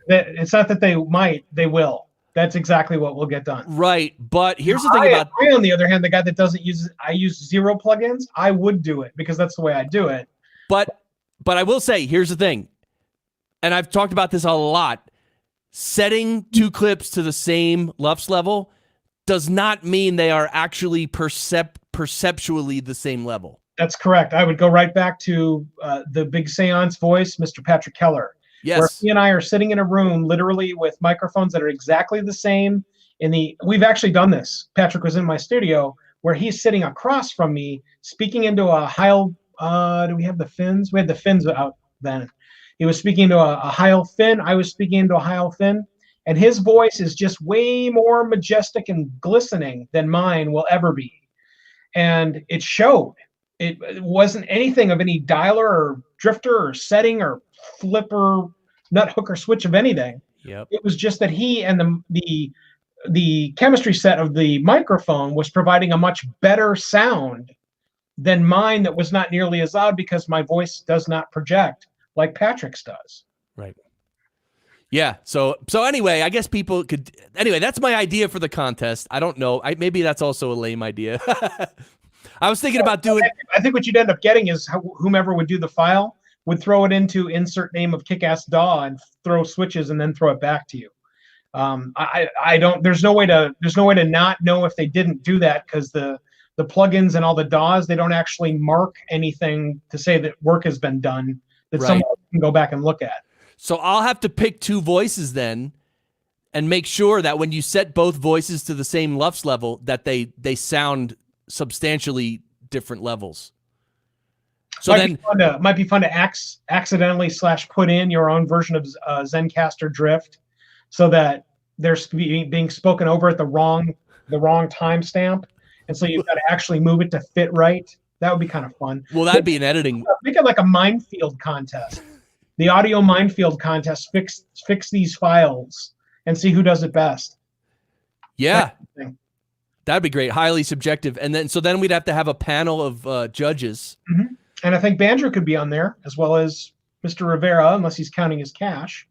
It's not that they might, they will. That's exactly what will get done. Right. But here's the thing about I, on the other hand, the guy that doesn't use it, I use 0 plugins. I would do it because that's the way I do it. But I will say, here's the thing. And I've talked about this a lot. Setting 2 clips to the same LUFS level does not mean they are actually perceptually the same level. That's correct. I would go right back to the big seance voice, Mr. Patrick Keller. Yes. Where he and I are sitting in a room literally with microphones that are exactly the same. We've actually done this. Patrick was in my studio where he's sitting across from me speaking into a Heil, do we have the fins? We had the fins out then. He was speaking to a Heil fin. I was speaking into a Heil fin. And his voice is just way more majestic and glistening than mine will ever be. And it showed. It wasn't anything of any dialer or drifter or setting or flipper, nut hook or switch of anything. Yep. It was just that he and the chemistry set of the microphone was providing a much better sound than mine that was not nearly as loud because my voice does not project like Patrick's does. Right. Yeah. So anyway, I guess people could. Anyway, that's my idea for the contest. I don't know. Maybe that's also a lame idea. I was thinking about doing. I think what you'd end up getting is whomever would do the file would throw it into insert name of Kickass DAW and throw switches and then throw it back to you. I don't. There's no way to not know if they didn't do that because the plugins and all the DAWs, they don't actually mark anything to say that work has been done that someone can go back and look at. So I'll have to pick 2 voices then and make sure that when you set both voices to the same LUFS level that they sound substantially different levels. So might be fun to accidentally / put in your own version of Zencastr Drift so that they're being spoken over at the wrong timestamp. And so you've got to actually move it to fit right. That would be kind of fun. Well, that'd be an editing. Make it like a minefield contest. The audio minefield contest, fix these files and see who does it best. Yeah. That'd be great. Highly subjective. And then we'd have to have a panel of judges. Mm-hmm. And I think Banjo could be on there as well as Mr. Rivera, unless he's counting his cash,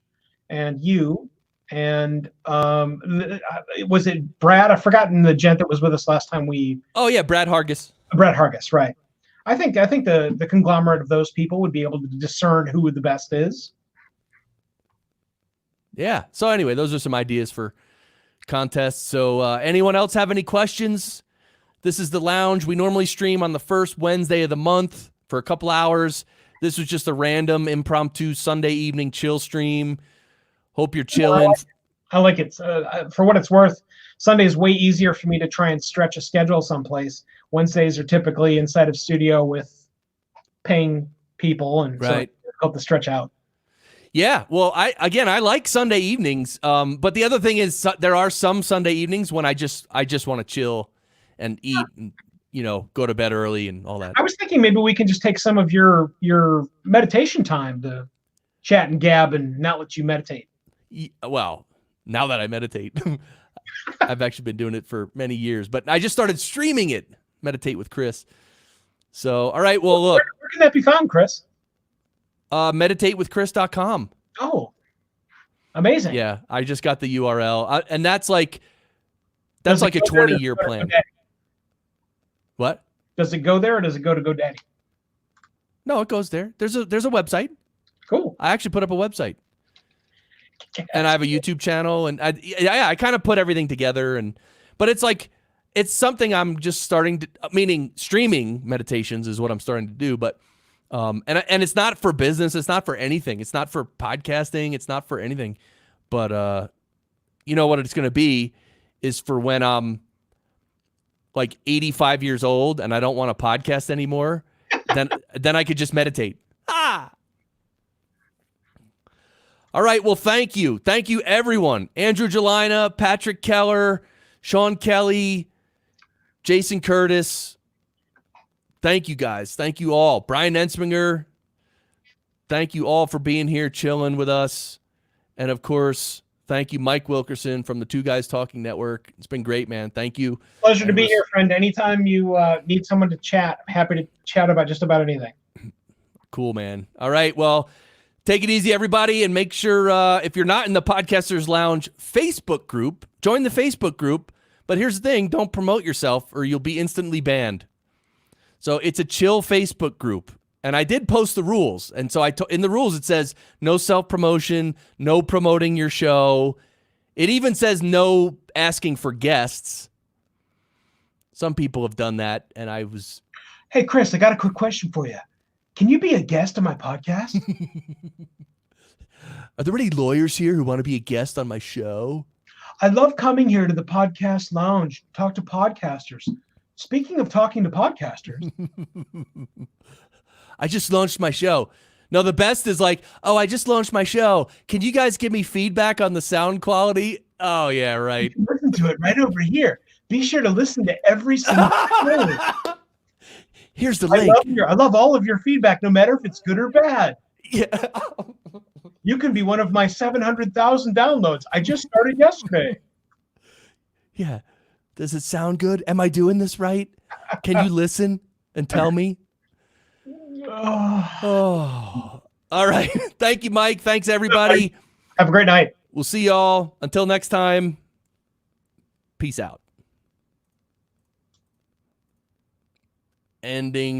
and you. And was it Brad? I've forgotten the gent that was with us last time Oh yeah, Brad Hargis. Brad Hargis, right. I think the conglomerate of those people would be able to discern who the best is. Yeah. So anyway, those are some ideas for contest. So anyone else have any questions? This is the lounge. We normally stream on the first Wednesday of the month for a couple hours. This was just a random impromptu Sunday evening chill stream. Hope you're chilling. I like it. For what it's worth, Sunday is way easier for me to try and stretch a schedule someplace. Wednesdays are typically inside of studio with paying people, and so it's difficult to stretch out. Yeah, well, I like Sunday evenings, but the other thing is there are some Sunday evenings when I just want to chill and eat and, go to bed early and all that. I was thinking maybe we can just take some of your meditation time to chat and gab and not let you meditate. Well, now that I meditate, I've actually been doing it for many years, but I just started streaming it, Meditate with Chris. So, all right, well, look. Where can that be found, Chris? meditatewithchris.com. Oh, amazing. Yeah, I just got the URL. And that's like a 20-year plan. What? Does it go there or does it go to GoDaddy? No, it goes there. There's a website. Cool. I actually put up a website. And I have a YouTube channel, and I kind of put everything together, but it's something I'm just starting to, meaning streaming meditations is what I'm starting to do, but and it's not for business, it's not for anything, it's not for podcasting, it's not for anything, but you know what it's going to be is for when I'm like 85 years old and I don't want to podcast anymore, then I could just meditate. All right, well, thank you. Thank you, everyone. Andrew Jelina, Patrick Keller, Sean Kelly, Jason Curtis. Thank you, guys. Thank you all. Brian Ensminger, thank you all for being here, chilling with us. And, of course, thank you, Mike Wilkerson from the Two Guys Talking Network. It's been great, man. Thank you. Pleasure to be here, friend. Anytime you need someone to chat, I'm happy to chat about just about anything. Cool, man. All right, well, take it easy, everybody, and make sure if you're not in the Podcasters Lounge Facebook group, join the Facebook group. But here's the thing, don't promote yourself or you'll be instantly banned. So it's a chill Facebook group. And I did post the rules. And so in the rules, it says no self-promotion, no promoting your show. It even says no asking for guests. Some people have done that, and I was... Hey, Chris, I got a quick question for you. Can you be a guest on my podcast? Are there any lawyers here who want to be a guest on my show? I love coming here to the Podcast Lounge, talk to podcasters. Speaking of talking to podcasters. I just launched my show. No, the best is like, oh, I just launched my show. Can you guys give me feedback on the sound quality? Oh, yeah, right. You can listen to it right over here. Be sure to listen to every single show. Here's the link. I love all of your feedback, no matter if it's good or bad. Yeah. You can be one of my 700,000 downloads. I just started yesterday. Yeah. Does it sound good? Am I doing this right? Can you listen and tell me? Oh. All right. Thank you, Mike. Thanks, everybody. Have a great night. We'll see y'all. Until next time, peace out. Ending.